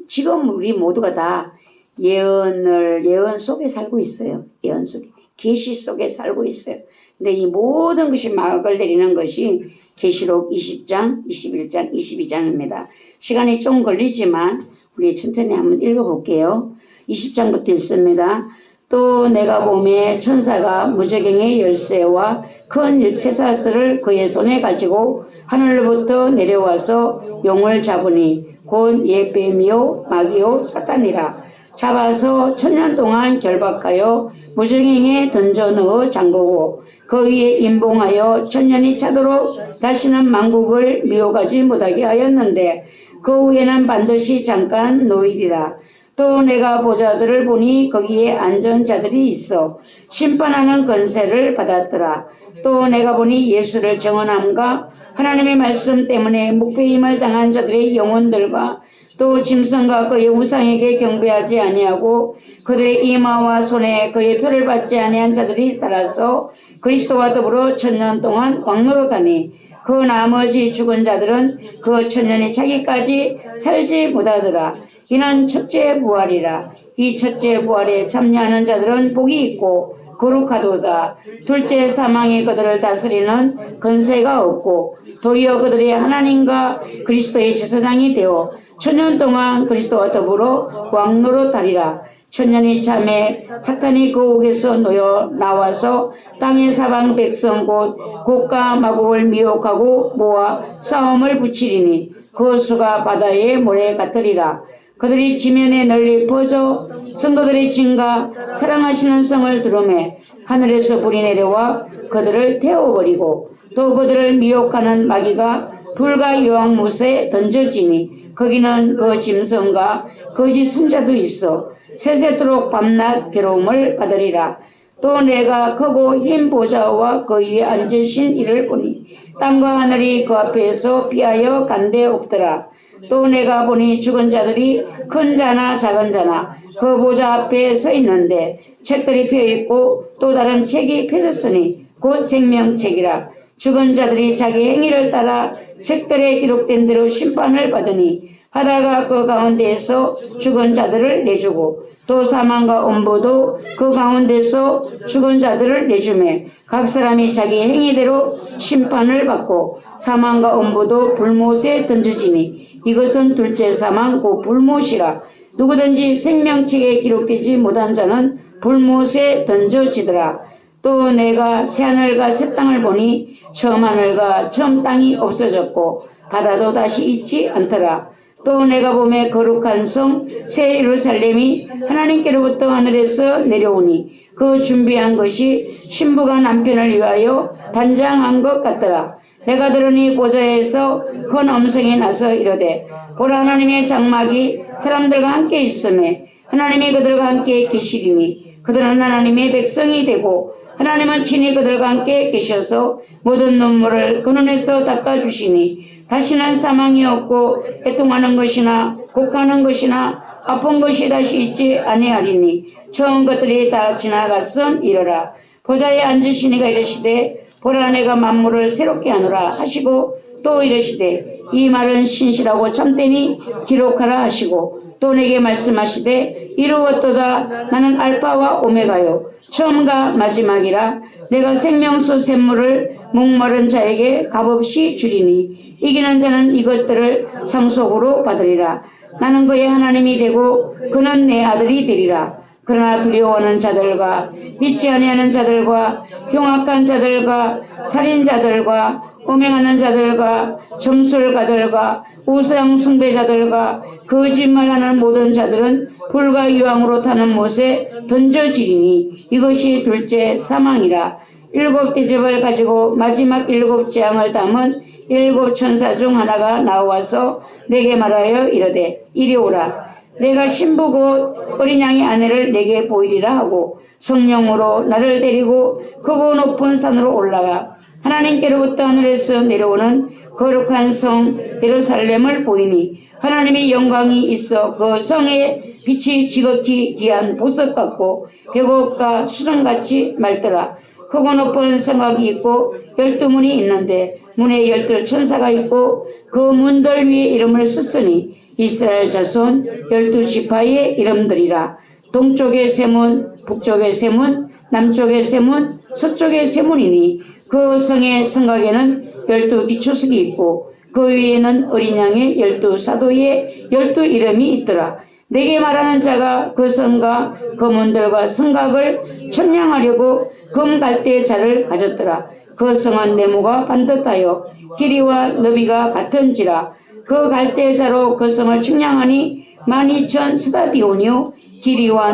지금 우리 모두가 다 예언 속에 살고 있어요. 예언 속에, 계시 속에 살고 있어요. 근데 이 모든 것이 막을 내리는 것이 계시록 20장, 21장, 22장입니다. 시간이 좀 걸리지만 우리 천천히 한번 읽어볼게요. 20장부터 읽습니다. 또 내가 보매 천사가 무저갱의 열쇠와 큰 쇠사슬을 그의 손에 가지고 하늘로부터 내려와서 용을 잡으니 곧 옛뱀이요 마귀요 사탄이라. 잡아서 천년 동안 결박하여 무저갱에 던져 넣어 잠그고 그 위에 임봉하여 천년이 차도록 다시는 만국을 미혹하지 못하게 하였는데 그 후에는 반드시 잠깐 놓이리라. 또 내가 보자들을 보니 거기에 앉은 자들이 있어 심판하는 권세를 받았더라. 또 내가 보니 예수를 정언함과 하나님의 말씀 때문에 묵배임을 당한 자들의 영혼들과 또 짐승과 그의 우상에게 경배하지 아니하고 그들의 이마와 손에 그의 표를 받지 아니한 자들이 살아서 그리스도와 더불어 천년 동안 왕노릇하니 그 나머지 죽은 자들은 그 천년이 차기까지 살지 못하더라. 이는 첫째 부활이라. 이 첫째 부활에 참여하는 자들은 복이 있고 거룩하도다. 둘째 사망이 그들을 다스리는 권세가 없고 도리어 그들이 하나님과 그리스도의 제사장이 되어 천년 동안 그리스도와 더불어 왕노릇하리라. 천년이 참에 사탄이 그 옥에서 놓여 나와서 땅의 사방 백성 곧 곡과 마곡을 미혹하고 모아 싸움을 붙이리니 그 수가 바다의 모래 같으리라. 그들이 지면에 널리 퍼져 성도들의 진과 사랑하시는 성을 두루매 하늘에서 불이 내려와 그들을 태워버리고 또 그들을 미혹하는 마귀가 불과 유황못에 던져지니 거기는 그 짐승과 거짓 선자도 있어 세세토록 밤낮 괴로움을 받으리라. 또 내가 크고 흰 보좌와 그 위에 앉으신 이를 보니 땅과 하늘이 그 앞에서 피하여 간데 없더라. 또 내가 보니 죽은 자들이 큰 자나 작은 자나 그 보좌 앞에 서 있는데 책들이 펴있고 또 다른 책이 펴졌으니 곧 생명책이라. 죽은 자들이 자기 행위를 따라 책들에 기록된 대로 심판을 받으니 바다가 그 가운데에서 죽은 자들을 내주고 또 사망과 엄보도 그 가운데서 죽은 자들을 내주매 각 사람이 자기 행위대로 심판을 받고 사망과 엄보도 불못에 던져지니 이것은 둘째 사망 곧 불못이라. 누구든지 생명책에 기록되지 못한 자는 불못에 던져지더라. 또 내가 새하늘과 새 땅을 보니 처음 하늘과 처음 땅이 없어졌고 바다도 다시 있지 않더라. 또 내가 보매 거룩한 성 새 예루살렘이 하나님께로부터 하늘에서 내려오니 그 준비한 것이 신부가 남편을 위하여 단장한 것 같더라. 내가 들으니 보좌에서 큰 음성이 나서 이르되 보라 하나님의 장막이 사람들과 함께 있음에 하나님이 그들과 함께 계시리니 그들은 하나님의 백성이 되고 하나님은 친히 그들과 함께 계셔서 모든 눈물을 그 눈에서 닦아주시니 다시는 사망이 없고 애통하는 것이나 곡하는 것이나 아픈 것이 다시 있지 아니하리니 처음 것들이 다 지나갔음 이르라. 보좌에 앉으신 이가 이르시되 보라 내가 만물을 새롭게 하노라 하시고 또 이르시되 이 말은 신실하고 참되니 기록하라 하시고 또 내게 말씀하시되 이루었도다. 나는 알파와 오메가요 처음과 마지막이라. 내가 생명수 샘물을 목마른 자에게 값없이 주리니 이기는 자는 이것들을 상속으로 받으리라. 나는 그의 하나님이 되고 그는 내 아들이 되리라. 그러나 두려워하는 자들과 믿지 아니하는 자들과 흉악한 자들과 살인자들과 오맹하는 자들과 점술가들과 우상 숭배자들과 거짓말하는 모든 자들은 불과 유황으로 타는 못에 던져지리니 이것이 둘째 사망이라. 일곱 대접을 가지고 마지막 일곱 재앙을 담은 일곱 천사 중 하나가 나와서 내게 말하여 이르되 이리 오라. 내가 신부 곧 어린 양의 아내를 내게 보이리라 하고 성령으로 나를 데리고 크고 높은 산으로 올라가 하나님께로부터 하늘에서 내려오는 거룩한 성 예루살렘을 보이니 하나님의 영광이 있어 그 성의 빛이 지극히 귀한 보석 같고 벽옥과 수정같이 맑더라. 크고 높은 성곽이 있고 12문이 있는데 문에 12천사가 있고 그 문들 위에 이름을 썼으니 이스라엘 자손 12지파의 이름들이라. 동쪽의 세문, 북쪽의 세문, 남쪽의 세문, 서쪽의 세문이니 그 성의 성곽에는 12기초석이 있고 그 위에는 어린 양의 12사도의 12이름이 있더라. 내게 말하는 자가 그 성과 그 문들과 성곽을 청량하려고 금갈대 자를 가졌더라. 그 성은 네모가 반듯하여 길이와 너비가 같은지라. 그 갈대자로 그 성을 측량하니 12,000스다디온이요 길이와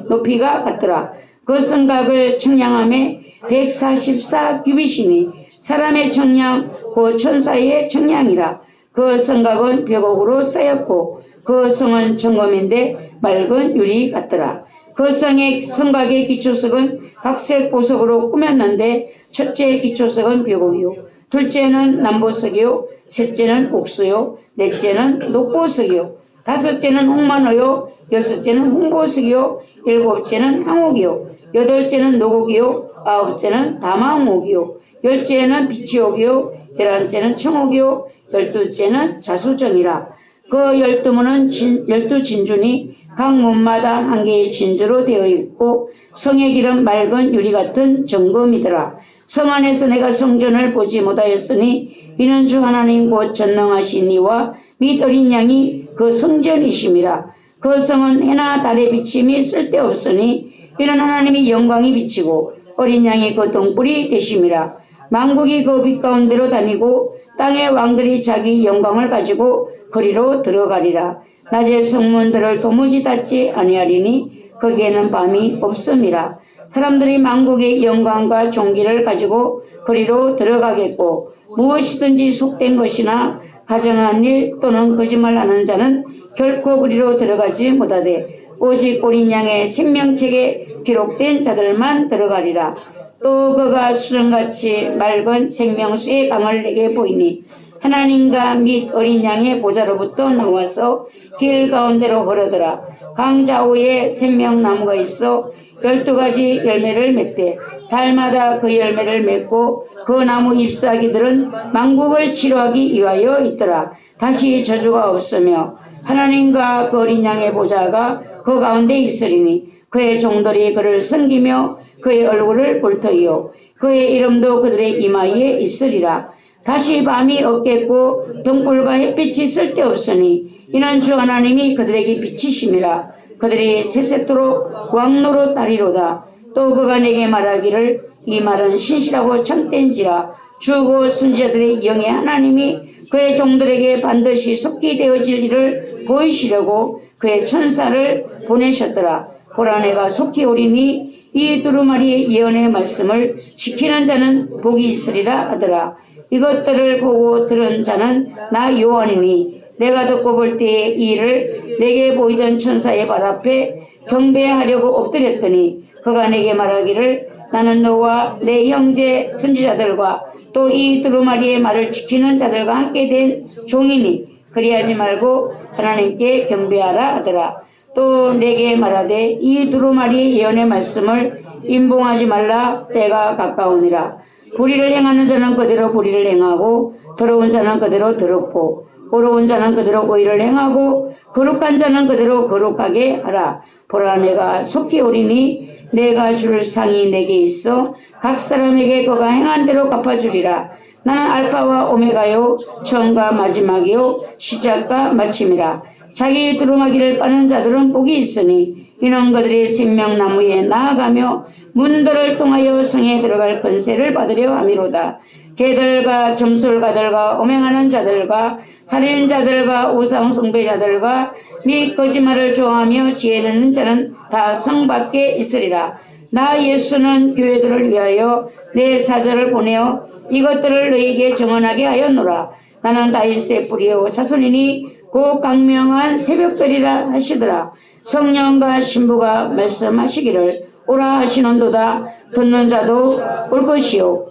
높이가 같더라. 그 성곽을 측량함에 144규빗이니 사람의 청량 곧 천사의 청량이라. 그 성곽은 벽옥으로 쌓였고 그 성은 정금인데 맑은 유리 같더라. 그 성곽의 기초석은 각색 보석으로 꾸몄는데 첫째 기초석은 벽옥이요 둘째는 남보석이요 셋째는 옥수요 넷째는 녹보석이요 다섯째는 홍만호요 여섯째는 홍보석이요 일곱째는 항옥이요 여덟째는 노곡이요 아홉째는 다마옥이요 열째는 비치옥이요 11째는 청옥이요 12째는 자수정이라. 그 12문은 12진주니 각 문마다 한 개의 진주로 되어 있고 성의 길은 맑은 유리 같은 정금이더라. 성 안에서 내가 성전을 보지 못하였으니 이는 주 하나님 곧 전능하신 이와 및 어린 양이 그 성전이심이라. 그 성은 해나 달의 비침이 쓸데없으니 이는 하나님의 영광이 비치고 어린 양이 그 등불이 되심이라. 만국이 그 빛 가운데로 다니고 땅의 왕들이 자기 영광을 가지고 거리로 들어가리라. 낮에 성문들을 도무지 닫지 아니하리니 거기에는 밤이 없음이라. 사람들이 만국의 영광과 존귀를 가지고 거리로 들어가겠고 무엇이든지 속된 것이나 가정한 일 또는 거짓말하는 자는 결코 그리로 들어가지 못하되 오직 어린 양의 생명책에 기록된 자들만 들어가리라. 또 그가 수정같이 맑은 생명수의 강을 내게 보이니 하나님과 및 어린 양의 보좌로부터 나와서 길 가운데로 흐르더라. 강 좌우에 생명나무가 있어 12가지 열매를 맺되 달마다 그 열매를 맺고 그 나무 잎사귀들은 만국을 치료하기 위하여 있더라. 다시 저주가 없으며 하나님과 그 어린 양의 보좌가 그 가운데 있으리니 그의 종들이 그를 섬기며 그의 얼굴을 볼 터이요 그의 이름도 그들의 이마에 있으리라. 다시 밤이 없겠고 등불과 햇빛이 쓸데없으니 이는 주 하나님이 그들에게 비치심이라. 그들이 세세토록 왕노로 따리로다. 또 그가 내게 말하기를 이 말은 신실하고 참된지라. 주고 선지자들의 영의 하나님이 그의 종들에게 반드시 속히 되어질 일을 보이시려고 그의 천사를 보내셨더라. 보라 내가 속히 오리니 이 두루마리의 예언의 말씀을 지키는 자는 복이 있으리라 하더라. 이것들을 보고 들은 자는 나 요한이니 내가 듣고 볼 때에 이 일을 내게 보이던 천사의 발 앞에 경배하려고 엎드렸더니 그가 내게 말하기를 나는 너와 내 형제 선지자들과 또 이 두루마리의 말을 지키는 자들과 함께 된 종이니 그리하지 말고 하나님께 경배하라 하더라. 또 내게 말하되 이 두루마리의 예언의 말씀을 임봉하지 말라. 때가 가까우니라. 불의를 행하는 자는 그대로 불의를 행하고 더러운 자는 그대로 더럽고 의로운 자는 그대로 의를 행하고 거룩한 자는 그대로 거룩하게 하라. 보라 내가 속히 오리니 내가 줄 상이 내게 있어 각 사람에게 그가 행한 대로 갚아주리라. 나는 알파와 오메가요 처음과 마지막이요 시작과 마침이라. 자기 두루마기를 까는 자들은 복이 있으니 이는 그들이 생명나무에 나아가며 문들을 통하여 성에 들어갈 권세를 받으려 함이로다. 개들과 점술가들과 오맹하는 자들과 살인자들과 우상 숭배자들과 및 거짓말을 좋아하며 지혜는 자는 다 성 밖에 있으리라. 나 예수는 교회들을 위하여 내 사절을 보내어 이것들을 너희에게 정언하게 하였노라. 나는 다윗의 뿌리요 자손이니 곧 강명한 새벽별이라 하시더라. 성령과 신부가 말씀하시기를 오라 하시는도다. 듣는 자도 올 것이요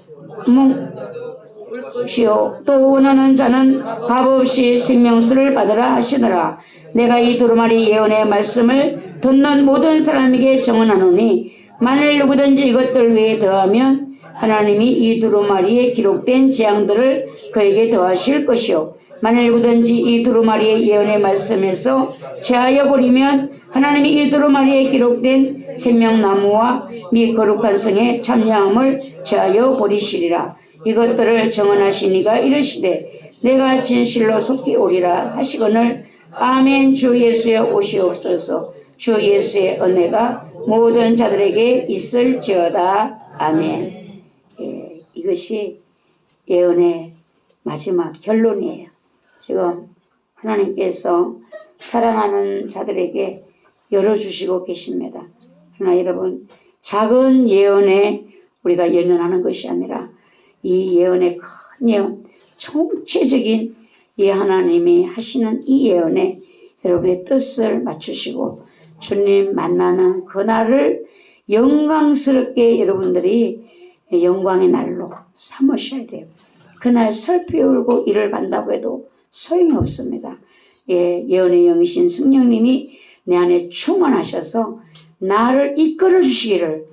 시오 또 원하는 자는 값없이 생명수를 받으라 하시더라. 내가 이 두루마리 예언의 말씀을 듣는 모든 사람에게 정언하노니 만일 누구든지 이것들 외에 더하면 하나님이 이 두루마리에 기록된 재앙들을 그에게 더하실 것이요 만일 누구든지 이 두루마리의 예언의 말씀에서 제하여 버리면 하나님이 이 두루마리에 기록된 생명나무와 미 거룩한 성의 참여함을 제하여 버리시리라. 이것들을 정언하시니가 이르시되 내가 진실로 속히 오리라 하시거늘 아멘. 주 예수의 오시옵소서. 주 예수의 은혜가 모든 자들에게 있을지어다. 아멘. 예, 이것이 예언의 마지막 결론이에요. 지금 하나님께서 사랑하는 자들에게 열어주시고 계십니다. 그러나 여러분, 작은 예언에 우리가 연연하는 것이 아니라 이 예언의 큰 예언, 총체적인 이 하나님이 하시는 이 예언에 여러분의 뜻을 맞추시고 주님 만나는 그날을 영광스럽게 여러분들이 영광의 날로 삼으셔야 돼요. 그날 슬피 울고 이를 간다고 해도 소용이 없습니다. 예, 예언의 영이신 성령님이 내 안에 충만하셔서 나를 이끌어 주시기를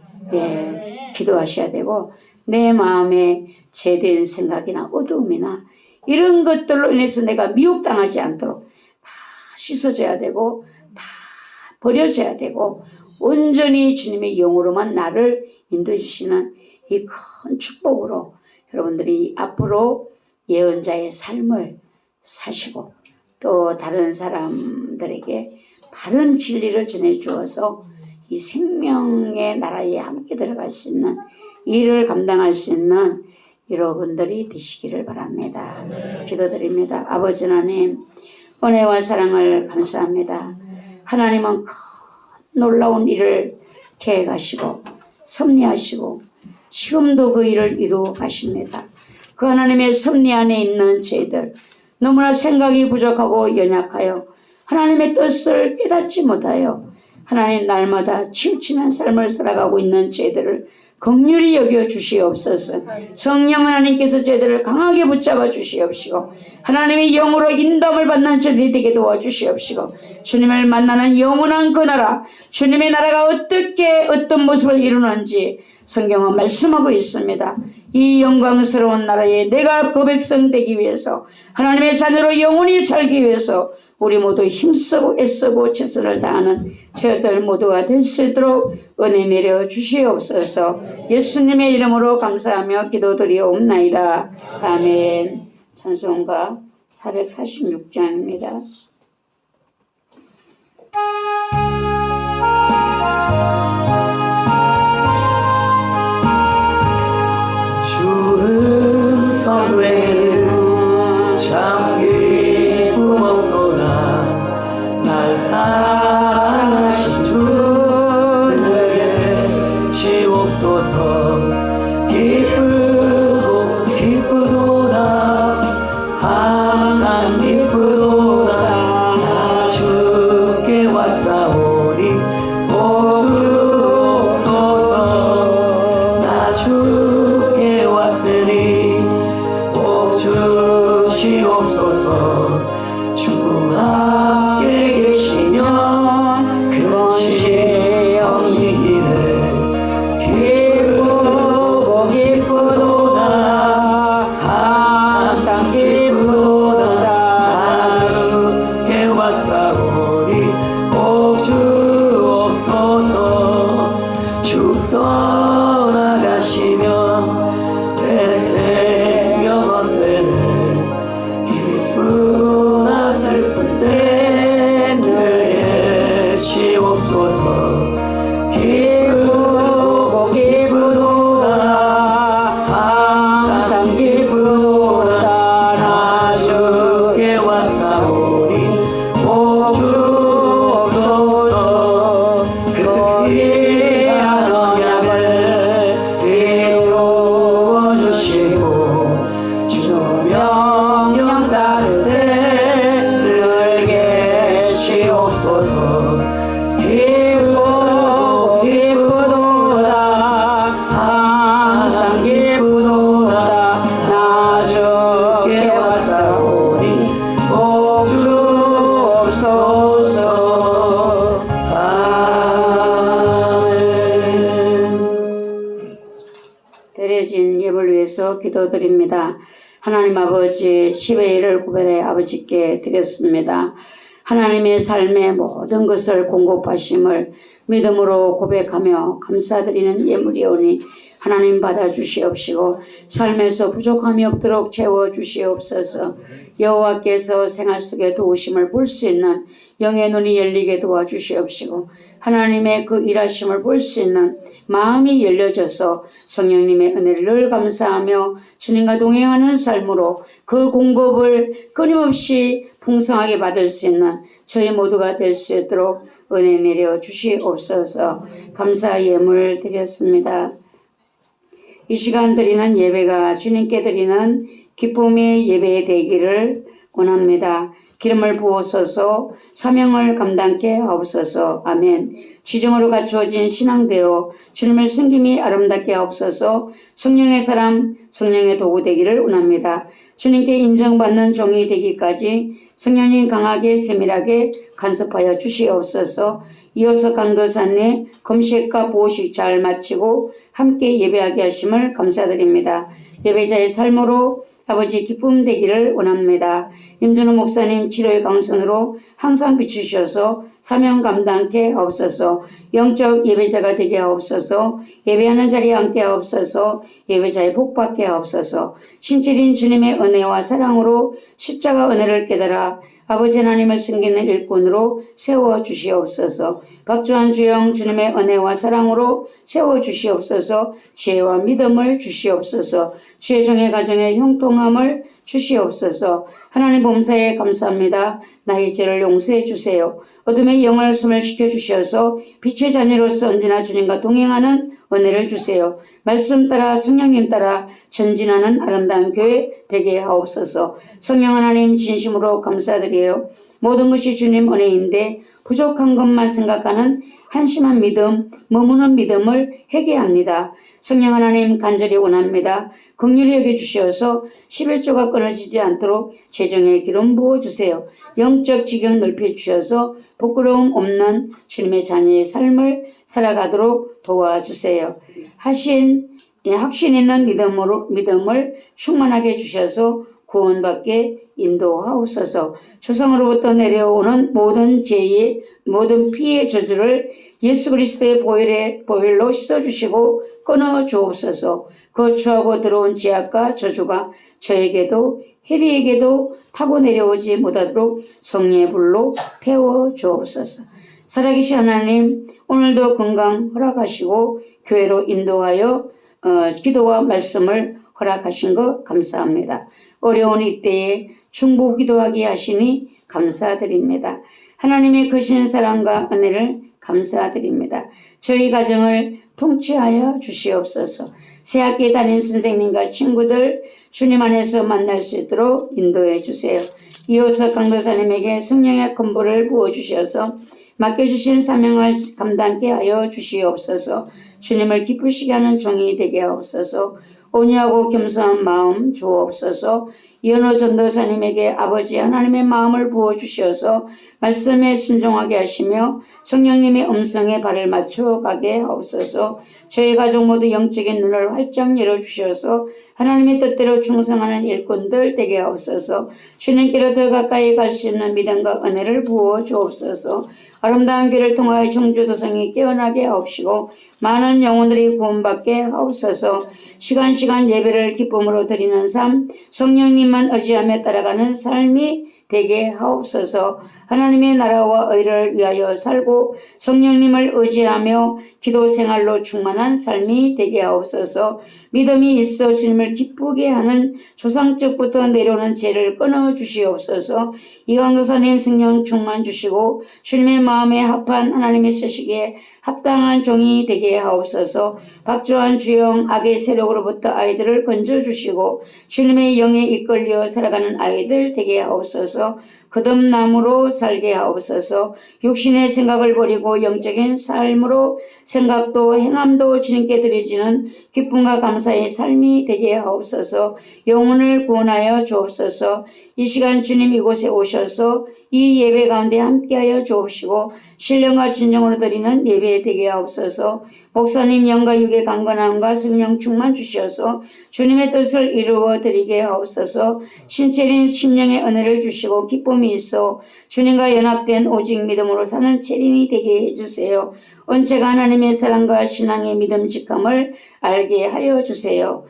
기도하셔야 되고 내 마음에 제대한 생각이나 어두움이나 이런 것들로 인해서 내가 미혹당하지 않도록 다 씻어져야 되고 다 버려져야 되고 온전히 주님의 영으로만 나를 인도해 주시는 이 큰 축복으로 여러분들이 앞으로 예언자의 삶을 사시고 또 다른 사람들에게 바른 진리를 전해 주어서 이 생명의 나라에 함께 들어갈 수 있는 일을 감당할 수 있는 여러분들이 되시기를 바랍니다. 기도드립니다. 아버지 하나님, 은혜와 사랑을 감사합니다. 하나님은 큰 놀라운 일을 계획하시고 섭리하시고 지금도 그 일을 이루어 가십니다. 그 하나님의 섭리 안에 있는 저희들 너무나 생각이 부족하고 연약하여 하나님의 뜻을 깨닫지 못하여 하나님 날마다 치우치는 삶을 살아가고 있는 저희들을 긍휼히 여겨 주시옵소서. 성령 하나님께서 저희들을 강하게 붙잡아 주시옵시고 하나님의 영으로 인도함을 받는 저희들이 되게 도와주시옵시고 주님을 만나는 영원한 그 나라, 주님의 나라가 어떻게 어떤 모습을 이루는지 성경은 말씀하고 있습니다. 이 영광스러운 나라에 내가 그 백성 되기 위해서 하나님의 자녀로 영원히 살기 위해서 우리 모두 힘쓰고 애쓰고 최선을 다하는 저희들 모두가 될 수 있도록 은혜 내려 주시옵소서. 예수님의 이름으로 감사하며 기도드리옵나이다. 아멘. 찬송가 446장입니다. 주은 선외는 참 기쁨 없도다. 날 사랑하신 주 내게 지옵소서. 기쁘도다. 항상 기쁘도다. 나 주께 왔사오니 주옵소서. 나 주께 왔으니 복 주시옵소서. 주 함께 계시면 근심이 없기를 기쁘고 기쁘도다. 항상 기쁘도다. 나 주께 왔사오니 복 주옵소서. 주 떠나가시면 내 생명 어때는 기쁘나 슬플 때 늘 계시옵소서. 기쁘고 기쁘도다. 항상 기쁘도다. 나 주께 왔사오니 복 주옵소서. 그 귀한 언약을 이름을 위해서 기도드립니다. 하나님 아버지 10의 1을 구별해 아버지께 드렸습니다. 하나님의 삶의 모든 것을 공급하심을 믿음으로 고백하며 감사드리는 예물이오니 하나님 받아주시옵시고 삶에서 부족함이 없도록 채워주시옵소서. 여호와께서 생활 속에 도우심을 볼 수 있는 영의 눈이 열리게 도와주시옵시고 하나님의 그 일하심을 볼 수 있는 마음이 열려져서 성령님의 은혜를 늘 감사하며 주님과 동행하는 삶으로 그 공급을 끊임없이 풍성하게 받을 수 있는 저희 모두가 될 수 있도록 은혜 내려 주시옵소서. 감사 예물 드렸습니다. 이 시간 드리는 예배가 주님께 드리는 기쁨의 예배 되기를 원합니다. 기름을 부어서서 사명을 감당케 하옵소서. 아멘. 지정으로 갖추어진 신앙되어 주님을 섬김이 아름답게 하옵소서. 성령의 사람, 성령의 도구 되기를 원합니다. 주님께 인정받는 종이 되기까지 성령님 강하게 세밀하게 간섭하여 주시옵소서. 이어서 강도사님 금식과 보호식 잘 마치고 함께 예배하게 하심을 감사드립니다. 예배자의 삶으로 아버지 기쁨 되기를 원합니다. 임준호 목사님 치료의 강선으로 항상 비추셔서 사명 감당케 하옵소서. 영적 예배자가 되게 하옵소서. 예배하는 자리에 앉게 하옵소서. 예배자의 복 받게 하옵소서. 신실인 주님의 은혜와 사랑으로 십자가 은혜를 깨달아 아버지 하나님을 섬기는 일꾼으로 세워주시옵소서. 박주한 주영 주님의 은혜와 사랑으로 세워주시옵소서. 지혜와 믿음을 주시옵소서. 주의 종의 가정에 형통함을 주시옵소서. 하나님 범사에 감사합니다. 나의 죄를 용서해 주세요. 어둠의 영을 소멸시켜 주셔서 빛의 자녀로서 언제나 주님과 동행하는 은혜를 주세요. 말씀 따라 성령님 따라 전진하는 아름다운 교회 되게 하옵소서. 성령 하나님 진심으로 감사드려요. 모든 것이 주님 은혜인데 부족한 것만 생각하는 한심한 믿음, 머무는 믿음을 회개합니다. 성령 하나님 간절히 원합니다. 긍휼히 여겨주셔서 11조가 끊어지지 않도록 재정의 기름 부어주세요. 영적 지경 넓혀주셔서 부끄러움 없는 주님의 자녀의 삶을 살아가도록 도와주세요. 확신 있는 믿음을 충만하게 주셔서 구원받게 인도하옵소서. 조상으로부터 내려오는 모든 죄의 모든 피의 저주를 예수 그리스도의 보혈로 씻어주시고 끊어주옵소서. 거추하고 들어온 죄악과 저주가 저에게도 해리에게도 타고 내려오지 못하도록 성령의 불로 태워주옵소서. 살아계신 하나님, 오늘도 건강 허락하시고 교회로 인도하여 기도와 말씀을 허락하신 것 감사합니다. 어려운 이때에 중보 기도하게 하시니 감사드립니다. 하나님의 크신 사랑과 은혜를 감사드립니다. 저희 가정을 통치하여 주시옵소서. 새학기 담임 선생님과 친구들 주님 안에서 만날 수 있도록 인도해 주세요. 이어서 강도사님에게 성령의 근보를 부어주셔서 맡겨주신 사명을 감당케 하여 주시옵소서. 주님을 기쁘시게 하는 종이 되게 하옵소서. 온유하고 겸손한 마음 주옵소서. 이현호 전도사님에게 아버지 하나님의 마음을 부어주셔서 말씀에 순종하게 하시며 성령님의 음성에 발을 맞추어 가게 하옵소서. 저희 가족 모두 영적인 눈을 활짝 열어주셔서 하나님의 뜻대로 충성하는 일꾼들 되게 하옵소서. 주님께로 더 가까이 갈 수 있는 믿음과 은혜를 부어 주옵소서. 아름다운 길을 통하여 청주도성이 깨어나게 하옵시고 많은 영혼들이 구원받게 하옵소서. 시간 예배를 기쁨으로 드리는 삶, 성령님만 의지하며 따라가는 삶이 되게 하옵소서. 하나님의 나라와 의를 위하여 살고 성령님을 의지하며 기도 생활로 충만한 삶이 되게 하옵소서. 믿음이 있어 주님을 기쁘게 하는 조상적부터 내려오는 죄를 끊어 주시옵소서. 이강도사님 성령 충만 주시고 주님의 마음에 합한 하나님의 서식에 합당한 종이 되게 하옵소서. 박주한 주영 악의 세력으로부터 아이들을 건져주시고 주님의 영에 이끌려 살아가는 아이들 되게 하옵소서. 거듭남으로 살게 하옵소서. 육신의 생각을 버리고 영적인 삶으로 생각도 행함도 주님께 드려지는 기쁨과 감사의 삶이 되게 하옵소서. 영혼을 구원하여 주옵소서. 이 시간 주님 이곳에 오셔서 이 예배 가운데 함께하여 주옵시고 신령과 진정으로 드리는 예배 되게 하옵소서. 목사님 영과 육의 강건함과 성령 충만 주시어서 주님의 뜻을 이루어 드리게 하옵소서. 신체린 심령의 은혜를 주시고 기쁨이 있어 주님과 연합된 오직 믿음으로 사는 체린이 되게 해주세요. 언제가 하나님의 사랑과 신앙의 믿음직함을 알게 하여 주세요.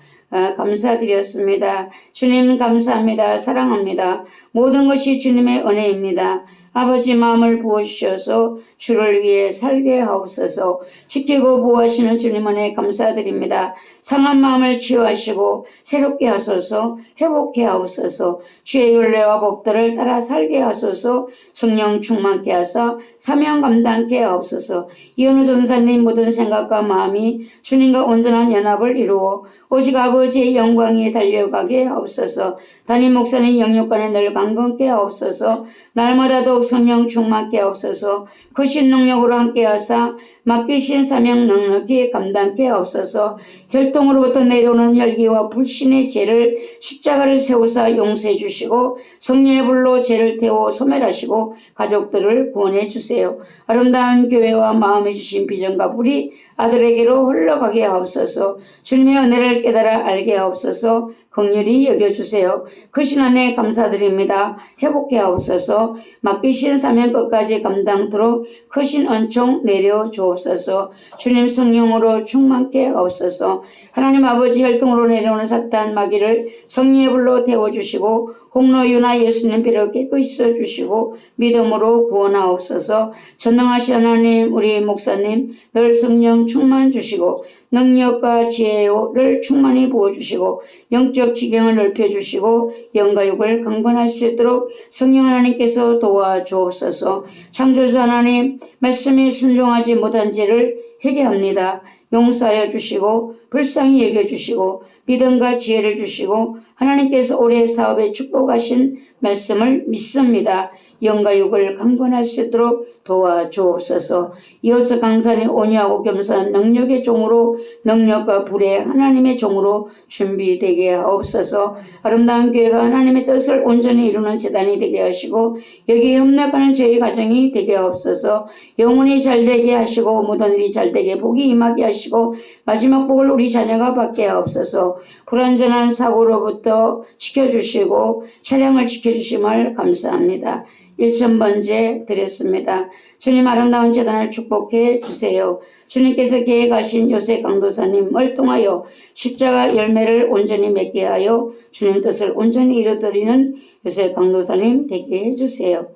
감사드렸습니다. 주님 감사합니다. 사랑합니다. 모든 것이 주님의 은혜입니다. 아버지 마음을 부어주셔서 주를 위해 살게 하옵소서. 지키고 보호하시는 주님 은혜 감사드립니다. 상한 마음을 치유하시고 새롭게 하소서. 회복해 하옵소서. 주의 윤례와 법들을 따라 살게 하소서. 성령 충만케 하사 사명 감당케 하옵소서. 이현우 전사님 모든 생각과 마음이 주님과 온전한 연합을 이루어 오직 아버지의 영광에 달려가게 하옵소서. 담임 목사님 영육간에 늘 강건케 하옵소서. 날마다 더욱 성령 충만케 하옵소서. 크신 능력으로 함께 하사 맡기신 사명 넉넉히 감당케 하옵소서. 혈통으로부터 내려오는 혈기와 불신의 죄를 십자가를 세우사 용서해 주시고 성령의 불로 죄를 태워 소멸하시고 가족들을 구원해 주세요. 아름다운 교회와 마음에 주신 비전과 불이 아들에게로 흘러가게 하옵소서. 주님의 은혜를 깨달아 알게 하옵소서. 긍휼히 여겨주세요. 크신 은혜 감사드립니다. 회복해 하옵소서. 맡기신 사명 끝까지 감당토록 크신 은총 내려 주옵소서. 주님 성령으로 충만케 하옵소서. 하나님 아버지 혈통으로 내려오는 사탄 마귀를 성령의 불로 태워주시고 홍로유나 예수님 피로 깨끗이 써주시고 믿음으로 구원하옵소서. 전능하신 하나님 우리 목사님 늘 성령 충만 주시고 능력과 지혜를 충만히 부어주시고 영적 지경을 넓혀주시고 영과 육을 강건할 수 있도록 성령 하나님께서 도와주옵소서. 창조주 하나님 말씀에 순종하지 못한 죄를 회개합니다. 용서하여 주시고 불쌍히 여겨주시고 믿음과 지혜를 주시고 하나님께서 올해 사업에 축복하신 말씀을 믿습니다. 영과 육을 강건할 수 있도록 도와주옵소서. 이어서 강산이 온유하고 겸손한 능력의 종으로 능력과 불의 하나님의 종으로 준비되게 하옵소서. 아름다운 교회가 하나님의 뜻을 온전히 이루는 재단이 되게 하시고 여기에 협력하는 저희 가정이 되게 하옵소서. 영혼이 잘되게 하시고 모든 일이 잘되게 복이 임하게 하시고 마지막 복을 우리 자녀가 받게 하옵소서. 불완전한 사고로부터 지켜주시고 차량을 지켜주심을 감사합니다. 1,000번째 드렸습니다. 주님 아름다운 재단을 축복해 주세요. 주님께서 계획하신 요새 강도사님을 통하여 십자가 열매를 온전히 맺게 하여 주님 뜻을 온전히 이루어드리는 요새 강도사님 되게 해주세요.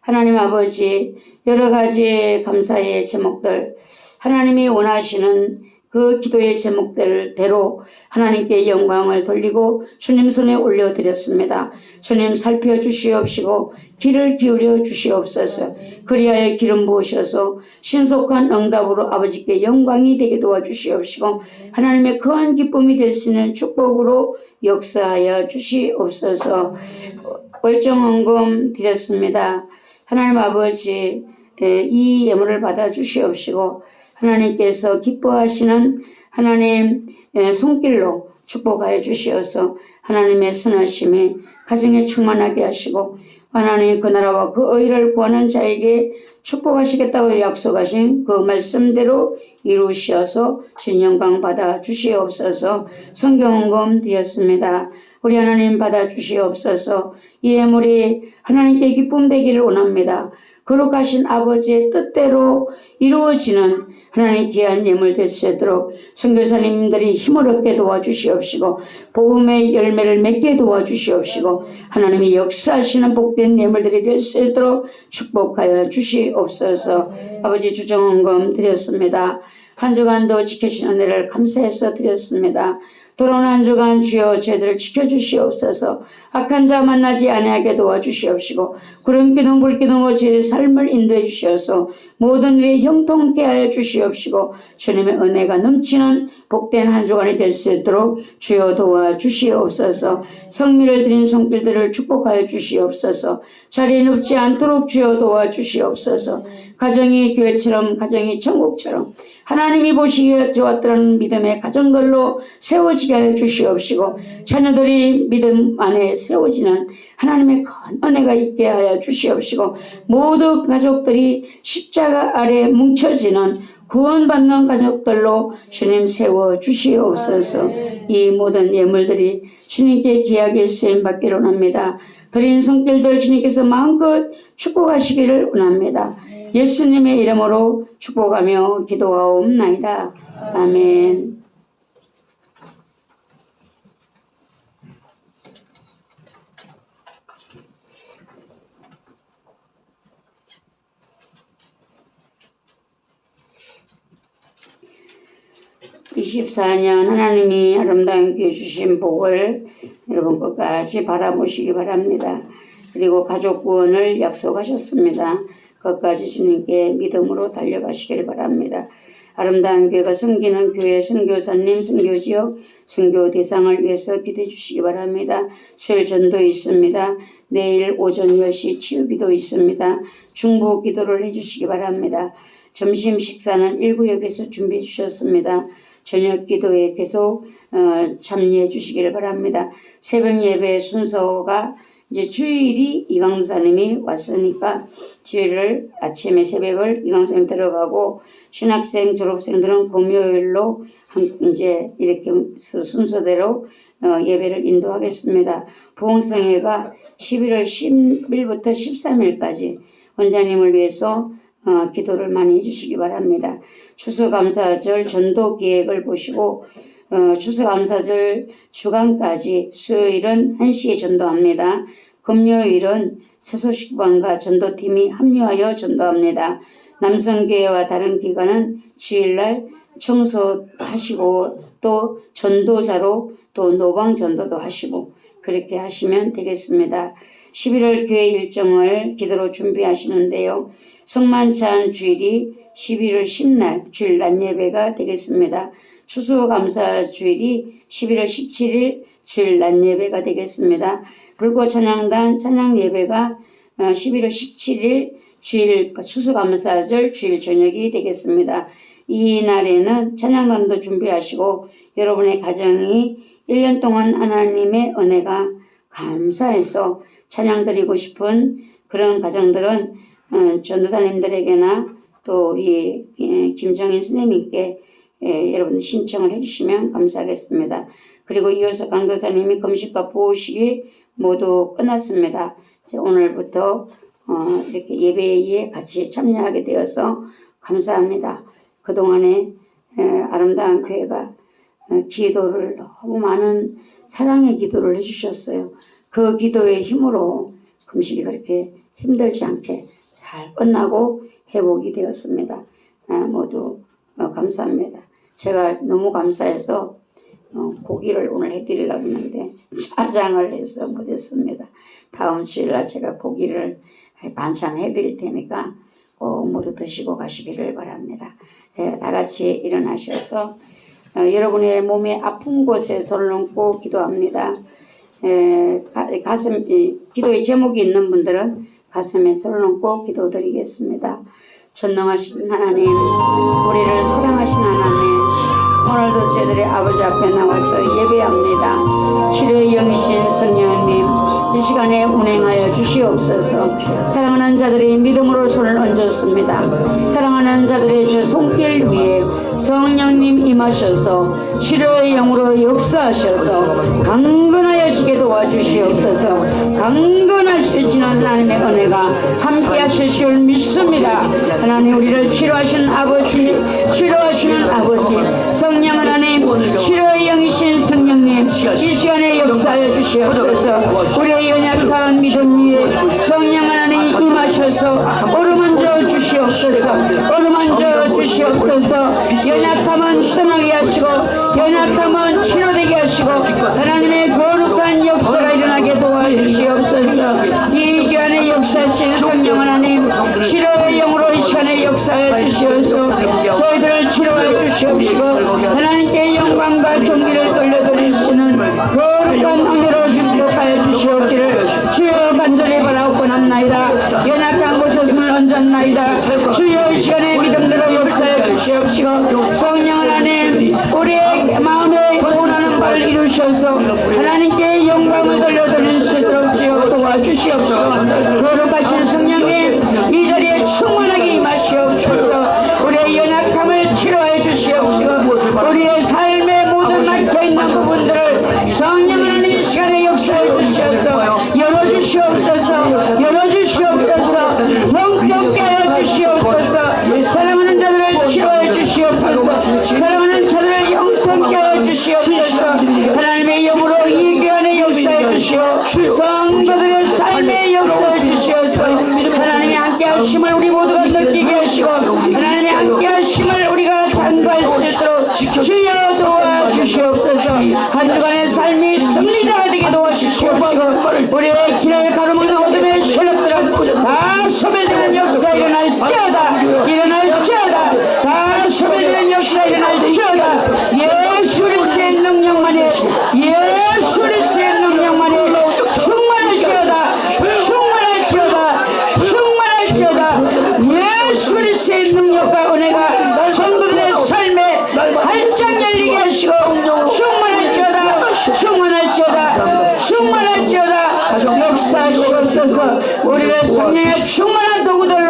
하나님 아버지 여러 가지 감사의 제목들 하나님이 원하시는 그 기도의 제목들대로 하나님께 영광을 돌리고 주님 손에 올려드렸습니다. 주님 살펴주시옵시고 귀를 기울여 주시옵소서. 그리하여 기름 부으셔서 신속한 응답으로 아버지께 영광이 되게 도와주시옵시고 하나님의 거한 기쁨이 될 수 있는 축복으로 역사하여 주시옵소서. 월정헌금 드렸습니다. 하나님 아버지 이 예물을 받아 주시옵시고 하나님께서 기뻐하시는 하나님 손길로 축복하여 주시어서 하나님의 선하심이 가정에 충만하게 하시고 하나님 그 나라와 그 의를 구하는 자에게 축복하시겠다고 약속하신 그 말씀대로 이루시어서 주님 영광 받아 주시옵소서. 성경헌금 드렸습니다. 우리 하나님 받아 주시옵소서. 이 예물이 하나님께 기쁨 되기를 원합니다. 거룩하신 아버지의 뜻대로 이루어지는 하나님 귀한 예물 될 수 있도록 선교사님들이 힘을 얻게 도와주시옵시고 복음의 열매를 맺게 도와주시옵시고 하나님이 역사하시는 복된 예물들이 될 수 있도록 축복하여 주시옵소서. 아버지 주정헌금 드렸습니다. 한 주간도 지켜주신 은혜를 감사해서 드렸습니다. 돌아온 한 주간 주여 저희들을 지켜주시옵소서. 악한 자 만나지 아니하게 도와주시옵시고 구름기둥 불기둥으로 저희의 삶을 인도해 주시어서 모든 일에 형통케 하여 주시옵시고 주님의 은혜가 넘치는 복된 한 주간이 될 수 있도록 주여 도와주시옵소서. 성미를 드린 손길들을 축복하여 주시옵소서. 자리에 눕지 않도록 주여 도와주시옵소서. 가정이 교회처럼 가정이 천국처럼 하나님이 보시기에 좋았던 믿음의 가정들로 세워지게 하여 주시옵시고 자녀들이 믿음 안에 세워지는 하나님의 큰 은혜가 있게 하여 주시옵시고 모두 가족들이 십자가 아래 뭉쳐지는 구원받는 가족들로 주님 세워 주시옵소서. 이 모든 예물들이 주님께 귀하게 쓰임받기를 원합니다. 드린 손길들 주님께서 마음껏 축복하시기를 원합니다. 예수님의 이름으로 축복하며 기도하옵나이다. 아멘. (2024년) 하나님이 아름다운 교회 주신 복을 여러분 끝까지 바라보시기 바랍니다. 그리고 가족 구원을 약속하셨습니다. 끝까지 주님께 믿음으로 달려가시길 바랍니다. 아름다운 교회가 섬기는 교회 선교사님, 선교지역, 선교 대상을 위해서 기도해 주시기 바랍니다. 수요일 전도 있습니다. 내일 오전 10시 치유기도 있습니다. 중보 기도를 해주시기 바랍니다. 점심 식사는 1구역에서 준비해 주셨습니다. 저녁 기도에 계속 참여해 주시기를 바랍니다. 새벽 예배 순서가 이제 주일이 이강사님이 왔으니까 주일을 아침에 새벽을 이강사님 들어가고 신학생 졸업생들은 금요일로 이제 이렇게 순서대로 예배를 인도하겠습니다. 부흥성회가 11월 10일부터 13일까지 원장님을 위해서 기도를 많이 해주시기 바랍니다. 추수감사절 전도 계획을 보시고 추수감사절 주간까지 수요일은 1시에 전도합니다. 금요일은 새소식반과 전도팀이 합류하여 전도합니다. 남성교회와 다른 기관은 주일날 청소하시고 또 전도자로 또 노방전도도 하시고 그렇게 하시면 되겠습니다. 11월 교회 일정을 기도로 준비하시는데요. 성만찬 주일이 11월 10날 주일 낮 예배가 되겠습니다. 추수감사 주일이 11월 17일 주일 낮 예배가 되겠습니다. 불꽃찬양단 찬양 예배가 11월 17일 주일 추수감사절 주일 저녁이 되겠습니다. 이 날에는 찬양단도 준비하시고 여러분의 가정이 1년 동안 하나님의 은혜가 감사해서 찬양 드리고 싶은 그런 가정들은 전도사님들에게나 또 우리 김정인 선생님께 여러분들 신청을 해주시면 감사하겠습니다. 그리고 이어서 강도사님이 금식과 보호식이 모두 끝났습니다. 오늘부터 이렇게 예배에 같이 참여하게 되어서 감사합니다. 그동안에 아름다운 교회가 기도를 너무 많은 사랑의 기도를 해주셨어요. 그 기도의 힘으로 금식이 그렇게 힘들지 않게 잘 끝나고 회복이 되었습니다. 모두 감사합니다. 제가 너무 감사해서 고기를 오늘 해드리려고 했는데 짜장을 해서 못했습니다. 다음 주일날 제가 고기를 반찬 해드릴 테니까 꼭 모두 드시고 가시기를 바랍니다. 다 같이 일어나셔서 여러분의 몸에 아픈 곳에 손을 얹고 기도합니다. 기도의 제목이 있는 분들은 가슴에 손을 얹고 기도드리겠습니다. 전능하신 하나님, 우리를 사랑하신 하나님, 오늘도 저희들의 아버지 앞에 나와서 예배합니다. 치료의 영이신 성령님, 이 시간에 운행하여 주시옵소서. 사랑하는 자들이 믿음으로 손을 얹었습니다. 사랑하는 자들의 저 손길 위에 성령님 임하셔서 치료의 영으로 역사하셔서 강건하여지게 도와주시옵소서. 강건하시는 하나님의 은혜가 함께 하실 줄 믿습니다. 하나님, 우리를 치료하시는 아버지, 치료하시는 아버지, 성령 하나님, 치료의 영이신 성령님, 이 시간에 역사하여 주시옵소서. 우리의 연약한 믿음 위에 성령 하나님 임하셔서 어루만져 주시옵소서. 어루만져 주시옵소서. 연약함은 떠나게 하시고 연약함은 치료되게 하시고 하나님의 거룩한 역사가 일어나게 도와주시옵소서. 이 기간에 역사하신 성령 하나님, 치료의 영으로 이 시간에 역사해 주시옵소서. 저희들을 치료해 주시옵시고 하나님께 영광과 존귀를 돌려드리시는 거룩한 은혜로 축복하여 주시옵기를 주여 간절히 바라옵고 남나이다. 연약한 곳에 손을 던졌나이다. 주여 이 시간에 믿음대로 역사해 주시옵시고 성령 하나님 우리의 마음에 원하는 바를 이루셔서 하나님께 영광을 돌려드릴 수 있도록 주여 도와주시옵소서. 거룩하신 성령님 이 자리에 충만하게 임하시옵소서. 우리의 연약함을 치료해 주시옵시고 우리의 삶의 모든 막혀있는 부분들을 성령 하나님 이 시간에 역사해 주시옵소서. 열어주시옵소서. 열어주시옵소서. 영적게 하여 주시옵소서. 사랑하는 자들을 치료해 주시옵소서. 사랑하는 자들을 영성케 하여 주시옵소서. 하나님의 영으로 이 교회안에 역사해 주시오. 성도들의 삶에 역사해 주시옵소서. 하나님의 함께 하심을 우리 모두가 느끼게 하시고 하나님의 함께 하심을 우리가 간구할 수 있도록 주여 도와주시옵소서. 한 주간의 삶이 승리가 되게 도와주시옵시고 우리의 길을 가로막는 어둠의 세력들은 다 소멸되는 역사 일어날지어다. 일어날지어다. 다 소멸되는 역사 일어날지어다. 예수 그리스도의 능력만이 예수 그리스도의 능력만이 충만할지어다. 충만할지어다. 충만할지어다. 예수 그리스도의 능력과 은혜가 성도들의 삶에 활짝 열리게 하시고 충만할지어다. 충만할지어다. 충만할지어다. 역사하시옵소서. 우리의 성령의 충만한 도구들로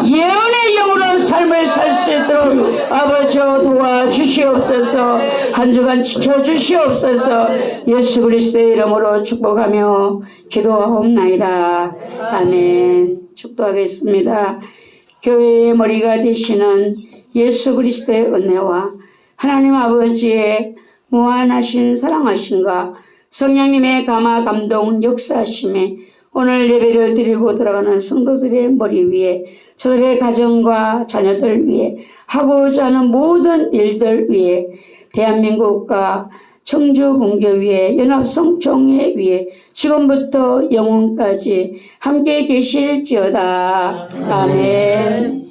예언의 영으로 삶을 살 수 있도록 아버지 도와주시옵소서. 한 주간 지켜주시옵소서. 예수 그리스도의 이름으로 축복하며 기도하옵나이다. 아멘. 축도하겠습니다. 교회의 머리가 되시는 예수 그리스도의 은혜와 하나님 아버지의 무한하신 사랑하심과 성령님의 감화 감동 역사하심에 오늘 예배를 드리고 돌아가는 성도들의 머리 위에 저들의 가정과 자녀들 위에 하고자 하는 모든 일들 위에 대한민국과 청주군교 위에 연합성총회 위에 지금부터 영원까지 함께 계실지어다. 아멘.